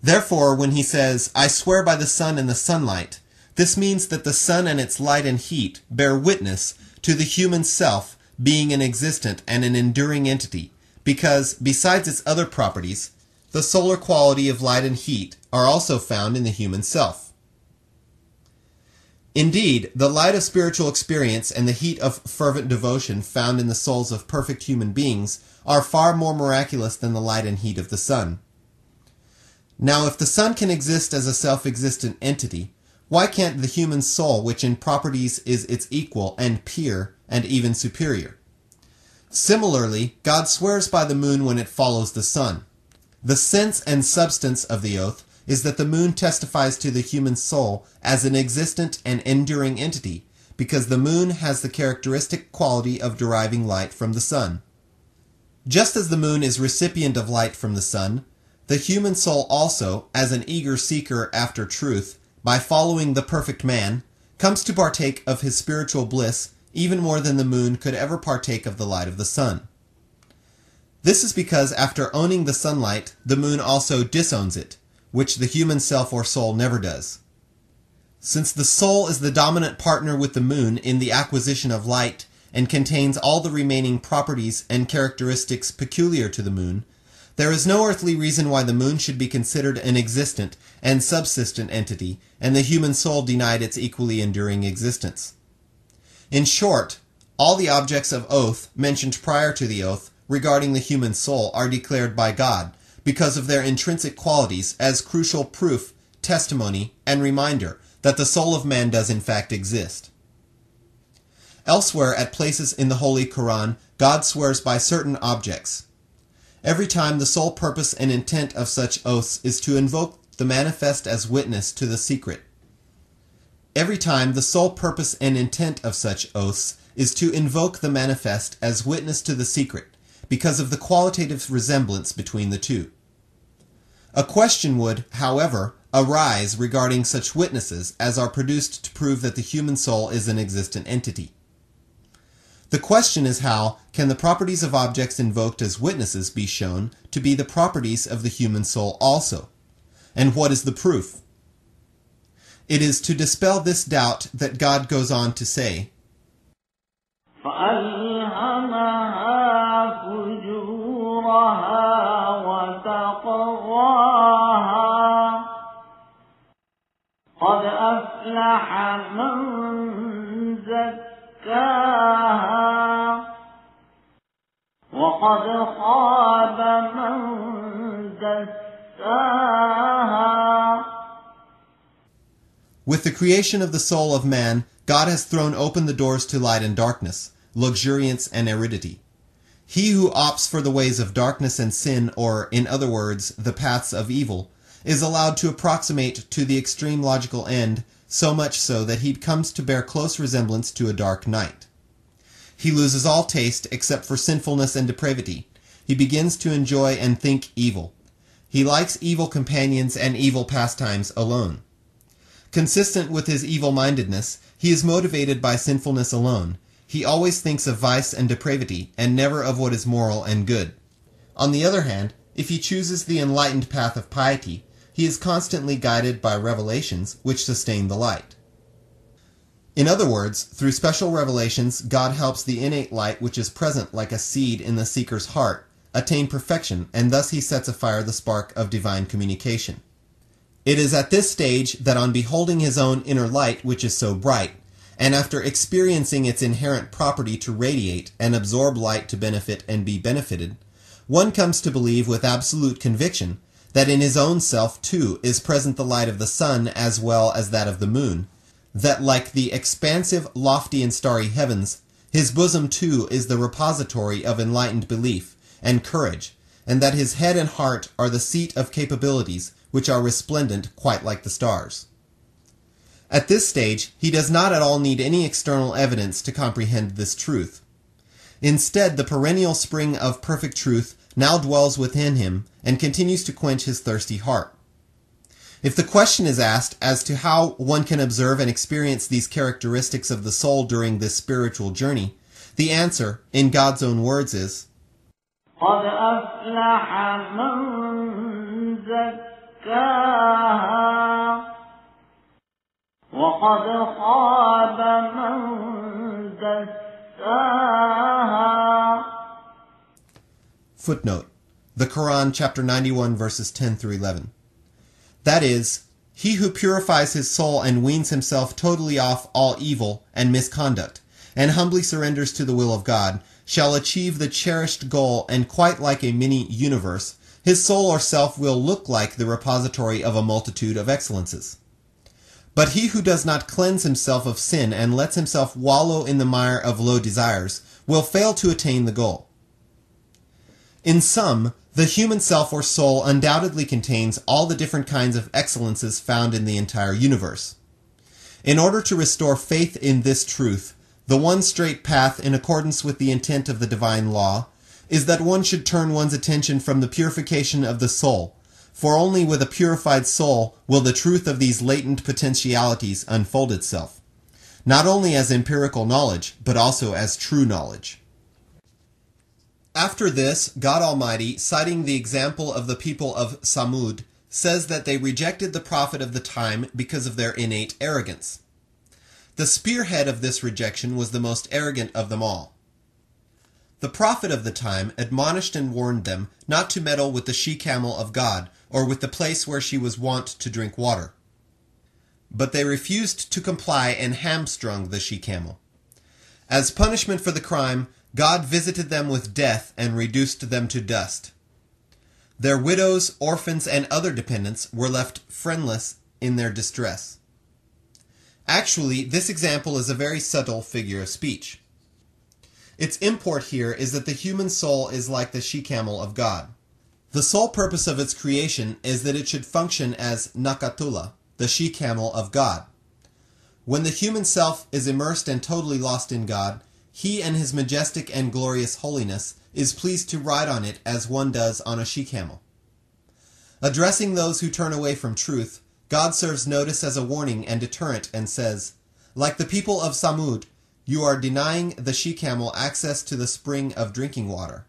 Therefore, when he says, I swear by the sun and the sunlight, this means that the sun and its light and heat bear witness to the human self being an existent and an enduring entity, because, besides its other properties, The solar quality of light and heat are also found in the human self. Indeed, the light of spiritual experience and the heat of fervent devotion found in the souls of perfect human beings are far more miraculous than the light and heat of the sun. Now, if the sun can exist as a self-existent entity, why can't the human soul, which in properties is its equal and peer and even superior? Similarly, God swears by the moon when it follows the sun. The sense and substance of the oath is that the moon testifies to the human soul as an existent and enduring entity, because the moon has the characteristic quality of deriving light from the sun. Just as the moon is recipient of light from the sun, the human soul also, as an eager seeker after truth, by following the perfect man, comes to partake of his spiritual bliss even more than the moon could ever partake of the light of the sun. This is because after owning the sunlight, the moon also disowns it, which the human self or soul never does. Since the soul is the dominant partner with the moon in the acquisition of light and contains all the remaining properties and characteristics peculiar to the moon, there is no earthly reason why the moon should be considered an existent and subsistent entity and the human soul denied its equally enduring existence. In short, all the objects of oath mentioned prior to the oath regarding the human soul are declared by God because of their intrinsic qualities as crucial proof, testimony, and reminder that the soul of man does in fact exist. Elsewhere at places in the Holy Quran, God swears by certain objects. Every time the sole purpose and intent of such oaths is to invoke the manifest as witness to the secret. Every time the sole purpose and intent of such oaths is to invoke the manifest as witness to the secret, because of the qualitative resemblance between the two. A question would, however, arise regarding such witnesses as are produced to prove that the human soul is an existent entity. The question is, how can the properties of objects invoked as witnesses be shown to be the properties of the human soul also? And what is the proof? It is to dispel this doubt that God goes on to say,
فَأَلْهَمَهَا فُجُورَهَا وَتَقْوَاهَا قَدْ أَفْلَحَ مَنْ زَكَّاهَا وَقَدْ خَابَ مَنْ دَسَّاهَا.
With the creation of the soul of man, God has thrown open the doors to light and darkness, luxuriance and aridity. He who opts for the ways of darkness and sin, or, in other words, the paths of evil, is allowed to approximate to the extreme logical end, so much so that he comes to bear close resemblance to a dark night. He loses all taste except for sinfulness and depravity. He begins to enjoy and think evil. He likes evil companions and evil pastimes alone. Consistent with his evil-mindedness, he is motivated by sinfulness alone. He always thinks of vice and depravity, and never of what is moral and good. On the other hand, if he chooses the enlightened path of piety, he is constantly guided by revelations which sustain the light. In other words, through special revelations, God helps the innate light which is present like a seed in the seeker's heart attain perfection, and thus he sets afire the spark of divine communication. It is at this stage that on beholding his own inner light which is so bright, and after experiencing its inherent property to radiate and absorb light to benefit and be benefited, one comes to believe with absolute conviction that in his own self too is present the light of the sun as well as that of the moon, that like the expansive, lofty and starry heavens, his bosom too is the repository of enlightened belief and courage, and that his head and heart are the seat of capabilities which are resplendent quite like the stars. At this stage, he does not at all need any external evidence to comprehend this truth. Instead, the perennial spring of perfect truth now dwells within him and continues to quench his thirsty heart. If the question is asked as to how one can observe and experience these characteristics of the soul during this spiritual journey, the answer, in God's own words, is,
قَدْ أَفْلَحَ مَنْ زَكَّاهَا وَقَدْ خَابَ مَنْ دَسَّاهَا.
Footnote. The Quran, chapter 91, verses 10 through 11. That is, he who purifies his soul and weans himself totally off all evil and misconduct, and humbly surrenders to the will of God, shall achieve the cherished goal, and quite like a mini-universe, his soul or self will look like the repository of a multitude of excellences. But he who does not cleanse himself of sin and lets himself wallow in the mire of low desires will fail to attain the goal. In sum, the human self or soul undoubtedly contains all the different kinds of excellences found in the entire universe. In order to restore faith in this truth, the one straight path in accordance with the intent of the divine law is that one should turn one's attention from the purification of the soul, for only with a purified soul will the truth of these latent potentialities unfold itself, not only as empirical knowledge, but also as true knowledge. After this, God Almighty, citing the example of the people of Samud, says that they rejected the prophet of the time because of their innate arrogance. The spearhead of this rejection was the most arrogant of them all. The prophet of the time admonished and warned them not to meddle with the she-camel of God, or with the place where she was wont to drink water. But they refused to comply and hamstrung the she-camel. As punishment for the crime, God visited them with death and reduced them to dust. Their widows, orphans, and other dependents were left friendless in their distress. Actually, this example is a very subtle figure of speech. Its import here is that the human soul is like the she-camel of God. The sole purpose of its creation is that it should function as Nakatullah, the she-camel of God. When the human self is immersed and totally lost in God, he and his majestic and glorious holiness is pleased to ride on it as one does on a she-camel. Addressing those who turn away from truth, God serves notice as a warning and deterrent and says, like the people of Samud, you are denying the she-camel access to the spring of drinking water.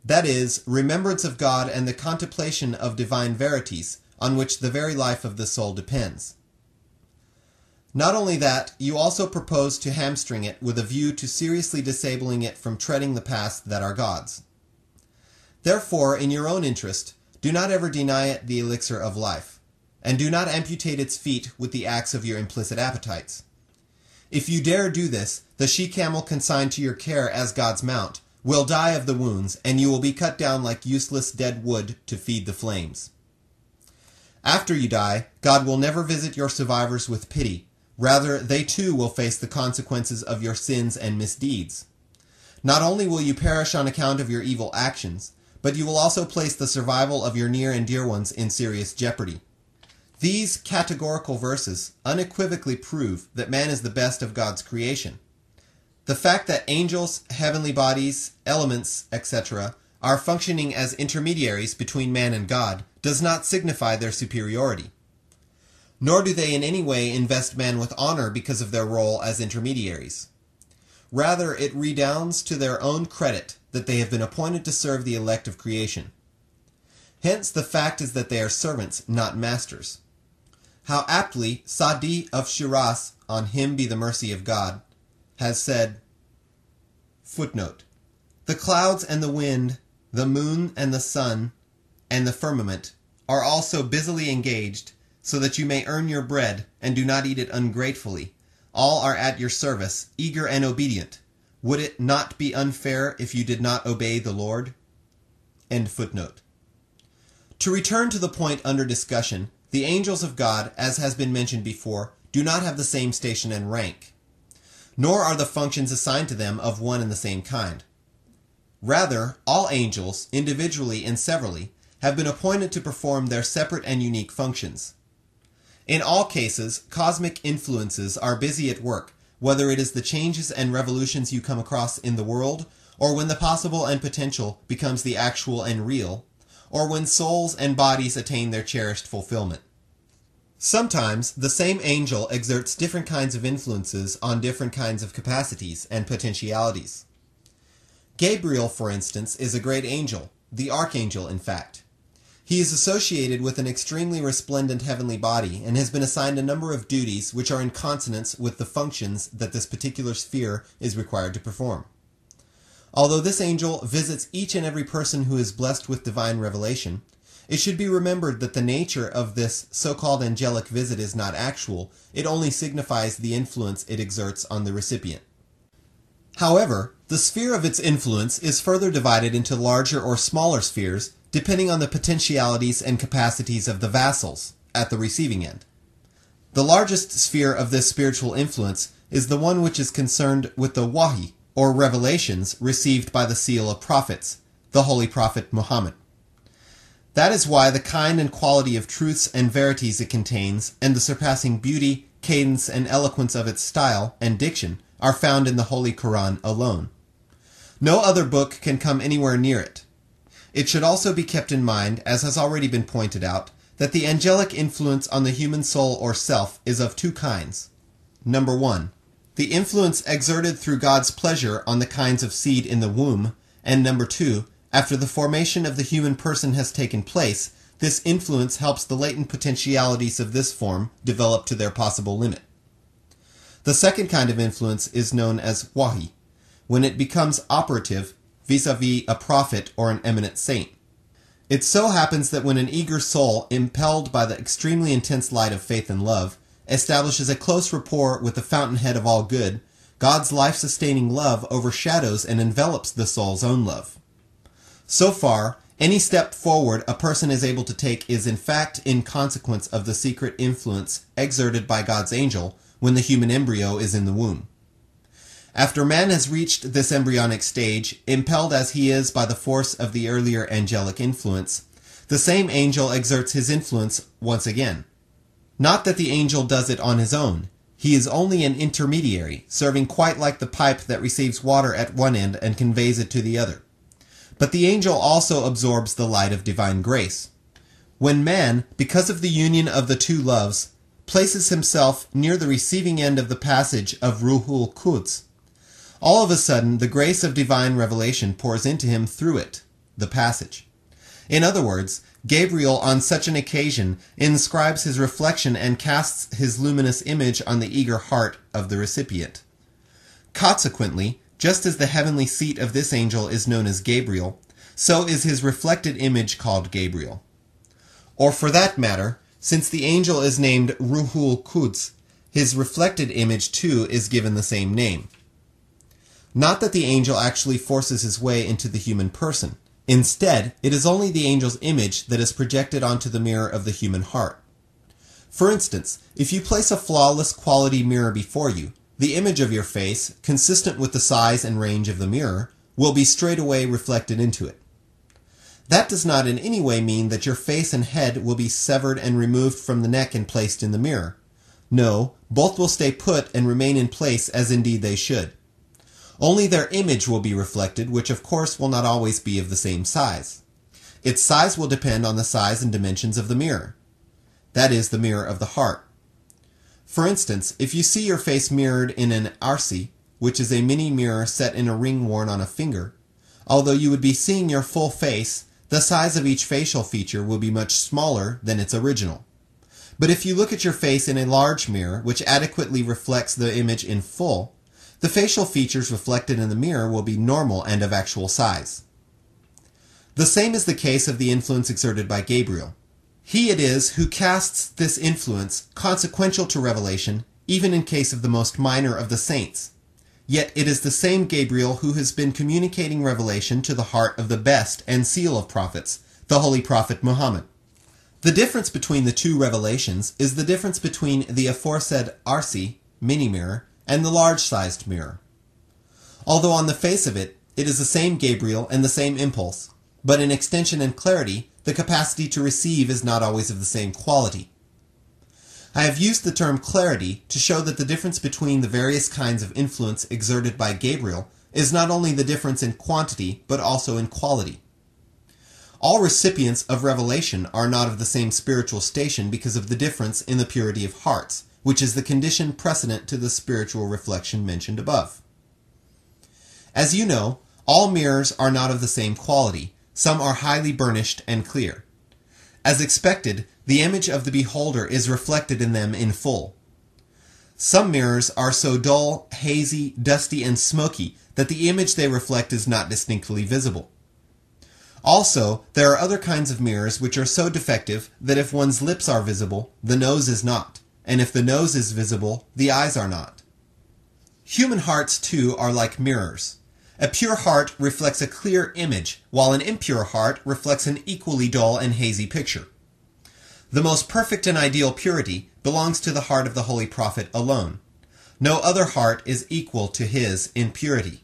That is, remembrance of God and the contemplation of divine verities, on which the very life of the soul depends. Not only that, you also propose to hamstring it with a view to seriously disabling it from treading the paths that are God's. Therefore, in your own interest, do not ever deny it the elixir of life, and do not amputate its feet with the axe of your implicit appetites. If you dare do this, the she-camel consigned to your care as God's mount will die of the wounds, and you will be cut down like useless dead wood to feed the flames. After you die, God will never visit your survivors with pity. Rather, they too will face the consequences of your sins and misdeeds. Not only will you perish on account of your evil actions, but you will also place the survival of your near and dear ones in serious jeopardy. These categorical verses unequivocally prove that man is the best of God's creation. The fact that angels, heavenly bodies, elements, etc., are functioning as intermediaries between man and God does not signify their superiority. Nor do they in any way invest man with honor because of their role as intermediaries. Rather, it redounds to their own credit that they have been appointed to serve the elect of creation. Hence, the fact is that they are servants, not masters. How aptly Sa'di of Shiraz, on him be the mercy of God, has said, footnote, the clouds and the wind, the moon and the sun, and the firmament are also busily engaged, so that you may earn your bread, and do not eat it ungratefully. All are at your service, eager and obedient. Would it not be unfair if you did not obey the Lord? End footnote. To return to the point under discussion, the angels of God, as has been mentioned before, do not have the same station and rank, nor are the functions assigned to them of one and the same kind. Rather, all angels, individually and severally, have been appointed to perform their separate and unique functions. In all cases, cosmic influences are busy at work, whether it is the changes and revolutions you come across in the world, or when the possible and potential becomes the actual and real, or when souls and bodies attain their cherished fulfillment. Sometimes, the same angel exerts different kinds of influences on different kinds of capacities and potentialities. Gabriel, for instance, is a great angel, the archangel in fact. He is associated with an extremely resplendent heavenly body and has been assigned a number of duties which are in consonance with the functions that this particular sphere is required to perform. Although this angel visits each and every person who is blessed with divine revelation, it should be remembered that the nature of this so-called angelic visit is not actual. It only signifies the influence it exerts on the recipient. However, the sphere of its influence is further divided into larger or smaller spheres depending on the potentialities and capacities of the vassals at the receiving end. The largest sphere of this spiritual influence is the one which is concerned with the wahi, or revelations received by the seal of prophets, the Holy Prophet Muhammad. That is why the kind and quality of truths and verities it contains, and the surpassing beauty, cadence, and eloquence of its style and diction are found in the Holy Quran alone. No other book can come anywhere near it. It should also be kept in mind, as has already been pointed out, that the angelic influence on the human soul or self is of two kinds. Number 1, the influence exerted through God's pleasure on the kinds of seed in the womb, and number 2, after the formation of the human person has taken place, this influence helps the latent potentialities of this form develop to their possible limit. The second kind of influence is known as wahi, when it becomes operative vis-a-vis a prophet or an eminent saint. It so happens that when an eager soul, impelled by the extremely intense light of faith and love, establishes a close rapport with the fountainhead of all good, God's life-sustaining love overshadows and envelops the soul's own love. So far, any step forward a person is able to take is in fact in consequence of the secret influence exerted by God's angel when the human embryo is in the womb. After man has reached this embryonic stage, impelled as he is by the force of the earlier angelic influence, the same angel exerts his influence once again. Not that the angel does it on his own. He is only an intermediary, serving quite like the pipe that receives water at one end and conveys it to the other. But the angel also absorbs the light of divine grace. When man, because of the union of the two loves, places himself near the receiving end of the passage of Ruhul Quds, all of a sudden the grace of divine revelation pours into him through it, the passage. In other words, Gabriel on such an occasion inscribes his reflection and casts his luminous image on the eager heart of the recipient. Consequently, just as the heavenly seat of this angel is known as Gabriel, so is his reflected image called Gabriel. Or for that matter, since the angel is named Ruhul Quds, his reflected image too is given the same name. Not that the angel actually forces his way into the human person. Instead, it is only the angel's image that is projected onto the mirror of the human heart. For instance, if you place a flawless quality mirror before you, the image of your face, consistent with the size and range of the mirror, will be straightaway reflected into it. That does not in any way mean that your face and head will be severed and removed from the neck and placed in the mirror. No, both will stay put and remain in place as indeed they should. Only their image will be reflected, which of course will not always be of the same size. Its size will depend on the size and dimensions of the mirror. That is, the mirror of the heart. For instance, if you see your face mirrored in an arsi, which is a mini mirror set in a ring worn on a finger, although you would be seeing your full face, the size of each facial feature will be much smaller than its original. But if you look at your face in a large mirror, which adequately reflects the image in full, the facial features reflected in the mirror will be normal and of actual size. The same is the case of the influence exerted by Gabriel. He it is who casts this influence, consequential to revelation, even in case of the most minor of the saints. Yet it is the same Gabriel who has been communicating revelation to the heart of the best and seal of prophets, the Holy Prophet Muhammad. The difference between the two revelations is the difference between the aforesaid arsi, mini mirror, and the large-sized mirror. Although on the face of it, it is the same Gabriel and the same impulse, but in extension and clarity, the capacity to receive is not always of the same quality. I have used the term clarity to show that the difference between the various kinds of influence exerted by Gabriel is not only the difference in quantity, but also in quality. All recipients of revelation are not of the same spiritual station because of the difference in the purity of hearts, which is the condition precedent to the spiritual reflection mentioned above. As you know, all mirrors are not of the same quality. Some are highly burnished and clear. As expected, the image of the beholder is reflected in them in full. Some mirrors are so dull, hazy, dusty, and smoky that the image they reflect is not distinctly visible. Also, there are other kinds of mirrors which are so defective that if one's lips are visible, the nose is not, and if the nose is visible, the eyes are not. Human hearts, too, are like mirrors. A pure heart reflects a clear image, while an impure heart reflects an equally dull and hazy picture. The most perfect and ideal purity belongs to the heart of the Holy Prophet alone. No other heart is equal to his in purity.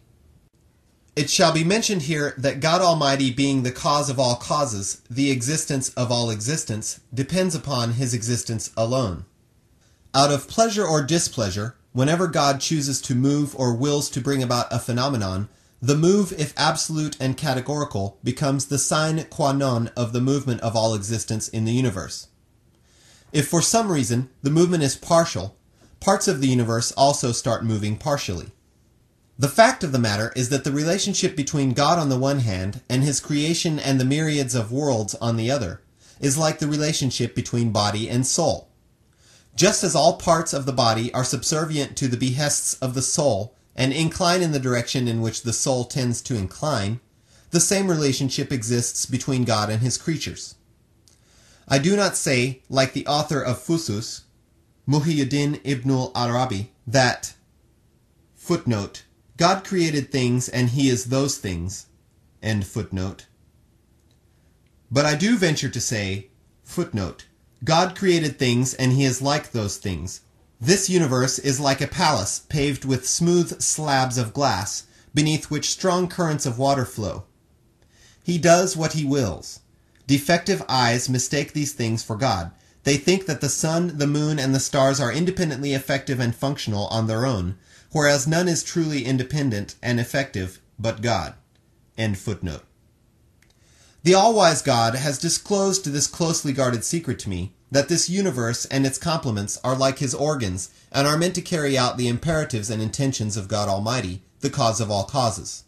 It shall be mentioned here that God Almighty being the cause of all causes, the existence of all existence, depends upon his existence alone. Out of pleasure or displeasure, whenever God chooses to move or wills to bring about a phenomenon, the move, if absolute and categorical, becomes the sine qua non of the movement of all existence in the universe. If for some reason the movement is partial, parts of the universe also start moving partially. The fact of the matter is that the relationship between God on the one hand and his creation and the myriads of worlds on the other is like the relationship between body and soul. Just as all parts of the body are subservient to the behests of the soul and incline in the direction in which the soul tends to incline, the same relationship exists between God and his creatures. I do not say, like the author of Fusus, Muhyiddin ibn al-Arabi, that, footnote, God created things and he is those things, end footnote. But I do venture to say, footnote, God created things and he is like those things. This universe is like a palace paved with smooth slabs of glass, beneath which strong currents of water flow. He does what he wills. Defective eyes mistake these things for God. They think that the sun, the moon, and the stars are independently effective and functional on their own, whereas none is truly independent and effective but God. End footnote. The all-wise God has disclosed this closely guarded secret to me, that this universe and its complements are like his organs and are meant to carry out the imperatives and intentions of God Almighty, the cause of all causes.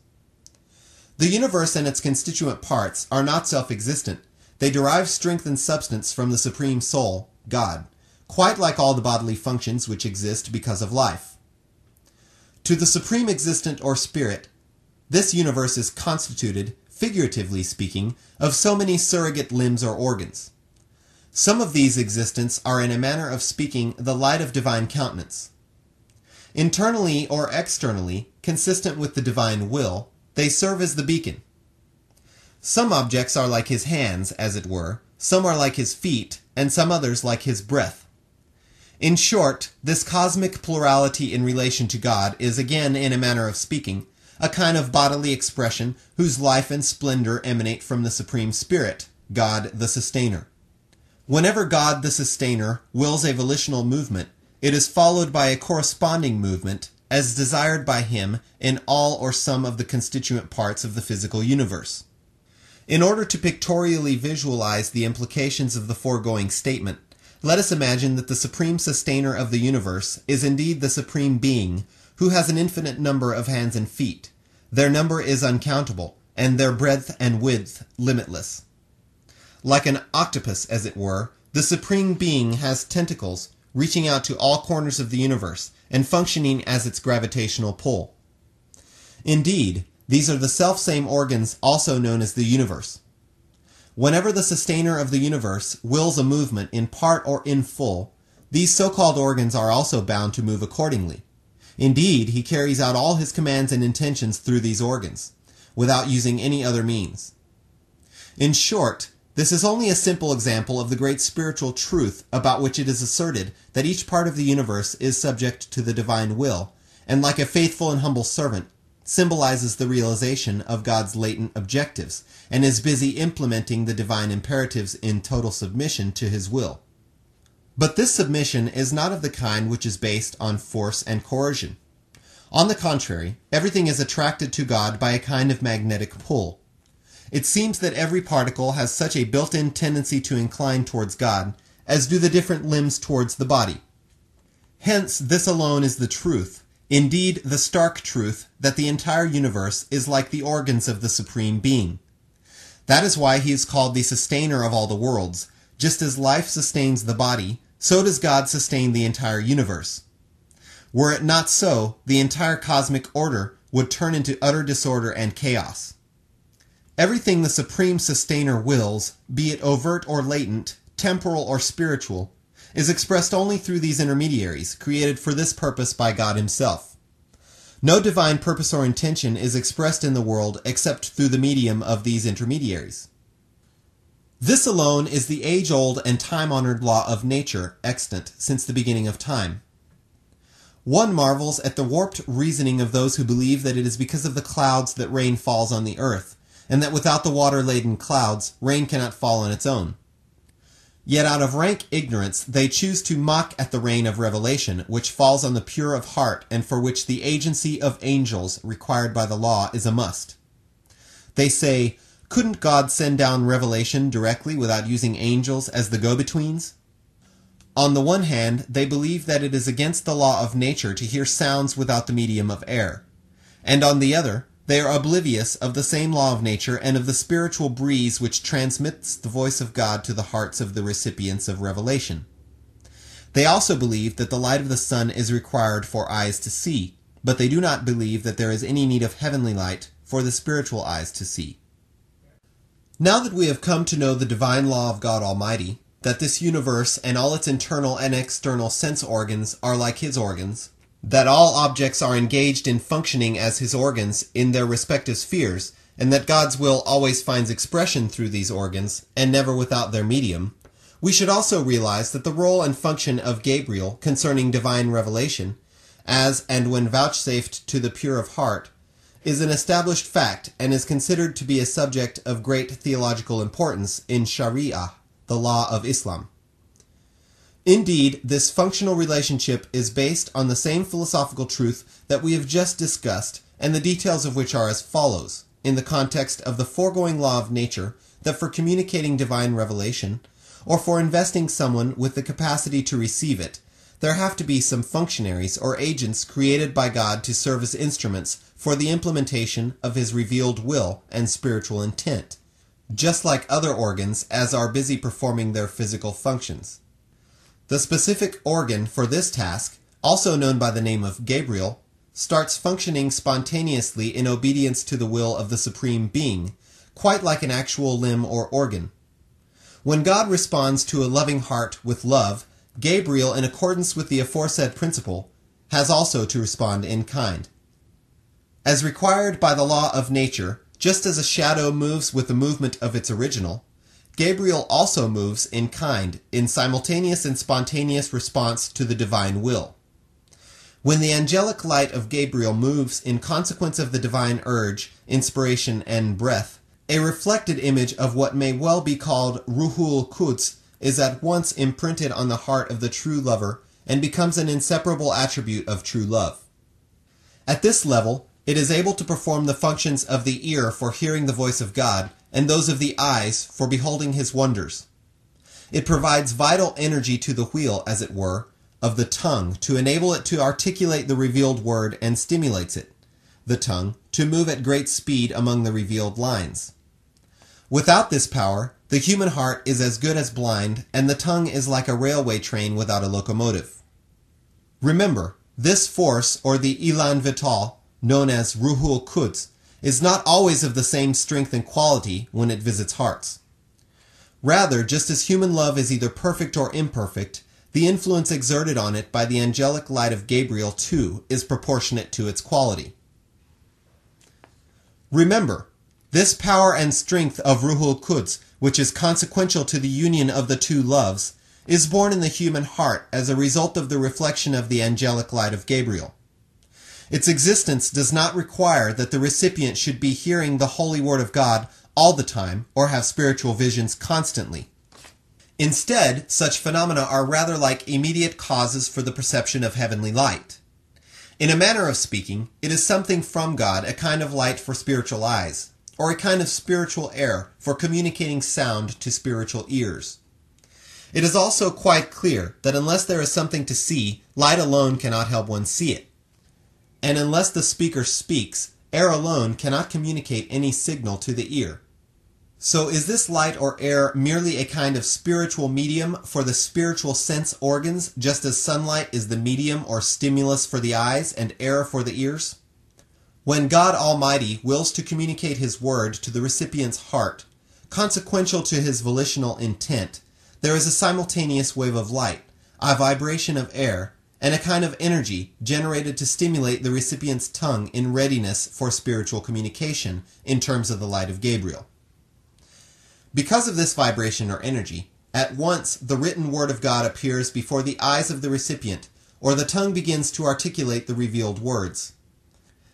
The universe and its constituent parts are not self-existent. They derive strength and substance from the Supreme Soul, God, quite like all the bodily functions which exist because of life. To the Supreme Existent or Spirit, this universe is constituted, figuratively speaking, of so many surrogate limbs or organs. Some of these existents are in a manner of speaking the light of divine countenance. Internally or externally, consistent with the divine will, they serve as the beacon. Some objects are like his hands, as it were, some are like his feet, and some others like his breath. In short, this cosmic plurality in relation to God is again, in a manner of speaking, a kind of bodily expression whose life and splendor emanate from the Supreme Spirit, God the Sustainer. Whenever God the Sustainer wills a volitional movement, it is followed by a corresponding movement, as desired by him in all or some of the constituent parts of the physical universe. In order to pictorially visualize the implications of the foregoing statement, let us imagine that the Supreme Sustainer of the universe is indeed the Supreme Being, who has an infinite number of hands and feet. Their number is uncountable, and their breadth and width limitless. Like an octopus, as it were, the Supreme Being has tentacles reaching out to all corners of the universe and functioning as its gravitational pull. Indeed, these are the selfsame organs also known as the universe. Whenever the Sustainer of the universe wills a movement in part or in full, these so-called organs are also bound to move accordingly. Indeed, he carries out all his commands and intentions through these organs, without using any other means. In short, this is only a simple example of the great spiritual truth about which it is asserted that each part of the universe is subject to the divine will, and like a faithful and humble servant, symbolizes the realization of God's latent objectives, and is busy implementing the divine imperatives in total submission to his will. But this submission is not of the kind which is based on force and coercion. On the contrary, everything is attracted to God by a kind of magnetic pull. It seems that every particle has such a built-in tendency to incline towards God, as do the different limbs towards the body. Hence, this alone is the truth, indeed the stark truth, that the entire universe is like the organs of the Supreme Being. That is why he is called the Sustainer of all the worlds. Just as life sustains the body, so does God sustain the entire universe. Were it not so, the entire cosmic order would turn into utter disorder and chaos. Everything the Supreme Sustainer wills, be it overt or latent, temporal or spiritual, is expressed only through these intermediaries, created for this purpose by God Himself. No divine purpose or intention is expressed in the world except through the medium of these intermediaries. This alone is the age-old and time-honored law of nature extant since the beginning of time. One marvels at the warped reasoning of those who believe that it is because of the clouds that rain falls on the earth, and that without the water-laden clouds, rain cannot fall on its own. Yet out of rank ignorance they choose to mock at the rain of revelation, which falls on the pure of heart, and for which the agency of angels required by the law is a must. They say, couldn't God send down revelation directly without using angels as the go-betweens? On the one hand, they believe that it is against the law of nature to hear sounds without the medium of air, and on the other, they are oblivious of the same law of nature and of the spiritual breeze which transmits the voice of God to the hearts of the recipients of revelation. They also believe that the light of the sun is required for eyes to see, but they do not believe that there is any need of heavenly light for the spiritual eyes to see. Now that we have come to know the divine law of God Almighty, that this universe and all its internal and external sense organs are like His organs, that all objects are engaged in functioning as His organs in their respective spheres, and that God's will always finds expression through these organs, and never without their medium, we should also realize that the role and function of Gabriel concerning divine revelation, as and when vouchsafed to the pure of heart, is an established fact and is considered to be a subject of great theological importance in Sharia, the law of Islam. Indeed, this functional relationship is based on the same philosophical truth that we have just discussed, and the details of which are as follows, in the context of the foregoing law of nature, that for communicating divine revelation, or for investing someone with the capacity to receive it, there have to be some functionaries or agents created by God to serve as instruments for the implementation of His revealed will and spiritual intent, just like other organs as are busy performing their physical functions. The specific organ for this task, also known by the name of Gabriel, starts functioning spontaneously in obedience to the will of the Supreme Being, quite like an actual limb or organ. When God responds to a loving heart with love, Gabriel, in accordance with the aforesaid principle, has also to respond in kind. As required by the law of nature, just as a shadow moves with the movement of its original, Gabriel also moves in kind, in simultaneous and spontaneous response to the divine will. When the angelic light of Gabriel moves in consequence of the divine urge, inspiration, and breath, a reflected image of what may well be called Ruhul Quds is at once imprinted on the heart of the true lover and becomes an inseparable attribute of true love. At this level, it is able to perform the functions of the ear for hearing the voice of God, and those of the eyes for beholding His wonders. It provides vital energy to the wheel, as it were, of the tongue to enable it to articulate the revealed word and stimulates it, the tongue, to move at great speed among the revealed lines. Without this power, the human heart is as good as blind, and the tongue is like a railway train without a locomotive. Remember, this force, or the Elan Vital, known as Ruhul Quds, is not always of the same strength and quality when it visits hearts. Rather, just as human love is either perfect or imperfect, the influence exerted on it by the angelic light of Gabriel, too, is proportionate to its quality. Remember, this power and strength of Ruhul Quds, which is consequential to the union of the two loves, is born in the human heart as a result of the reflection of the angelic light of Gabriel. Its existence does not require that the recipient should be hearing the holy word of God all the time or have spiritual visions constantly. Instead, such phenomena are rather like immediate causes for the perception of heavenly light. In a manner of speaking, it is something from God, a kind of light for spiritual eyes, or a kind of spiritual air for communicating sound to spiritual ears. It is also quite clear that unless there is something to see, light alone cannot help one see it. And unless the speaker speaks, air alone cannot communicate any signal to the ear. So is this light or air merely a kind of spiritual medium for the spiritual sense organs, just as sunlight is the medium or stimulus for the eyes and air for the ears? When God Almighty wills to communicate His word to the recipient's heart, consequential to His volitional intent, there is a simultaneous wave of light, a vibration of air, and a kind of energy generated to stimulate the recipient's tongue in readiness for spiritual communication in terms of the light of Gabriel. Because of this vibration or energy, at once the written word of God appears before the eyes of the recipient, or the tongue begins to articulate the revealed words.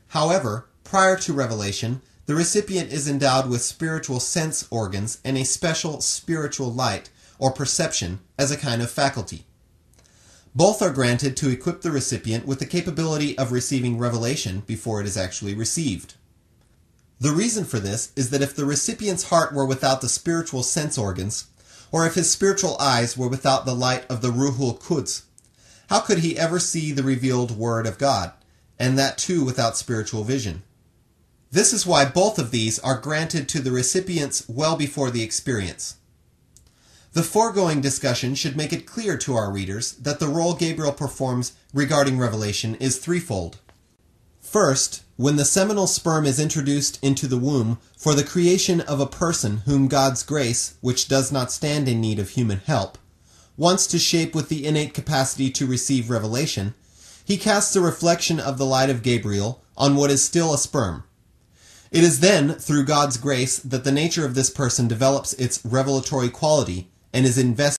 However, prior to revelation, the recipient is endowed with spiritual sense organs and a special spiritual light or perception as a kind of faculty. Both are granted to equip the recipient with the capability of receiving revelation before it is actually received. The reason for this is that if the recipient's heart were without the spiritual sense organs, or if his spiritual eyes were without the light of the Ruhul Quds, how could he ever see the revealed Word of God, and that too without spiritual vision? This is why both of these are granted to the recipients well before the experience. The foregoing discussion should make it clear to our readers that the role Gabriel performs regarding revelation is threefold. First, when the seminal sperm is introduced into the womb for the creation of a person whom God's grace, which does not stand in need of human help, wants to shape with the innate capacity to receive revelation, He casts a reflection of the light of Gabriel on what is still a sperm. It is then, through God's grace, that the nature of this person develops its revelatory quality and is invested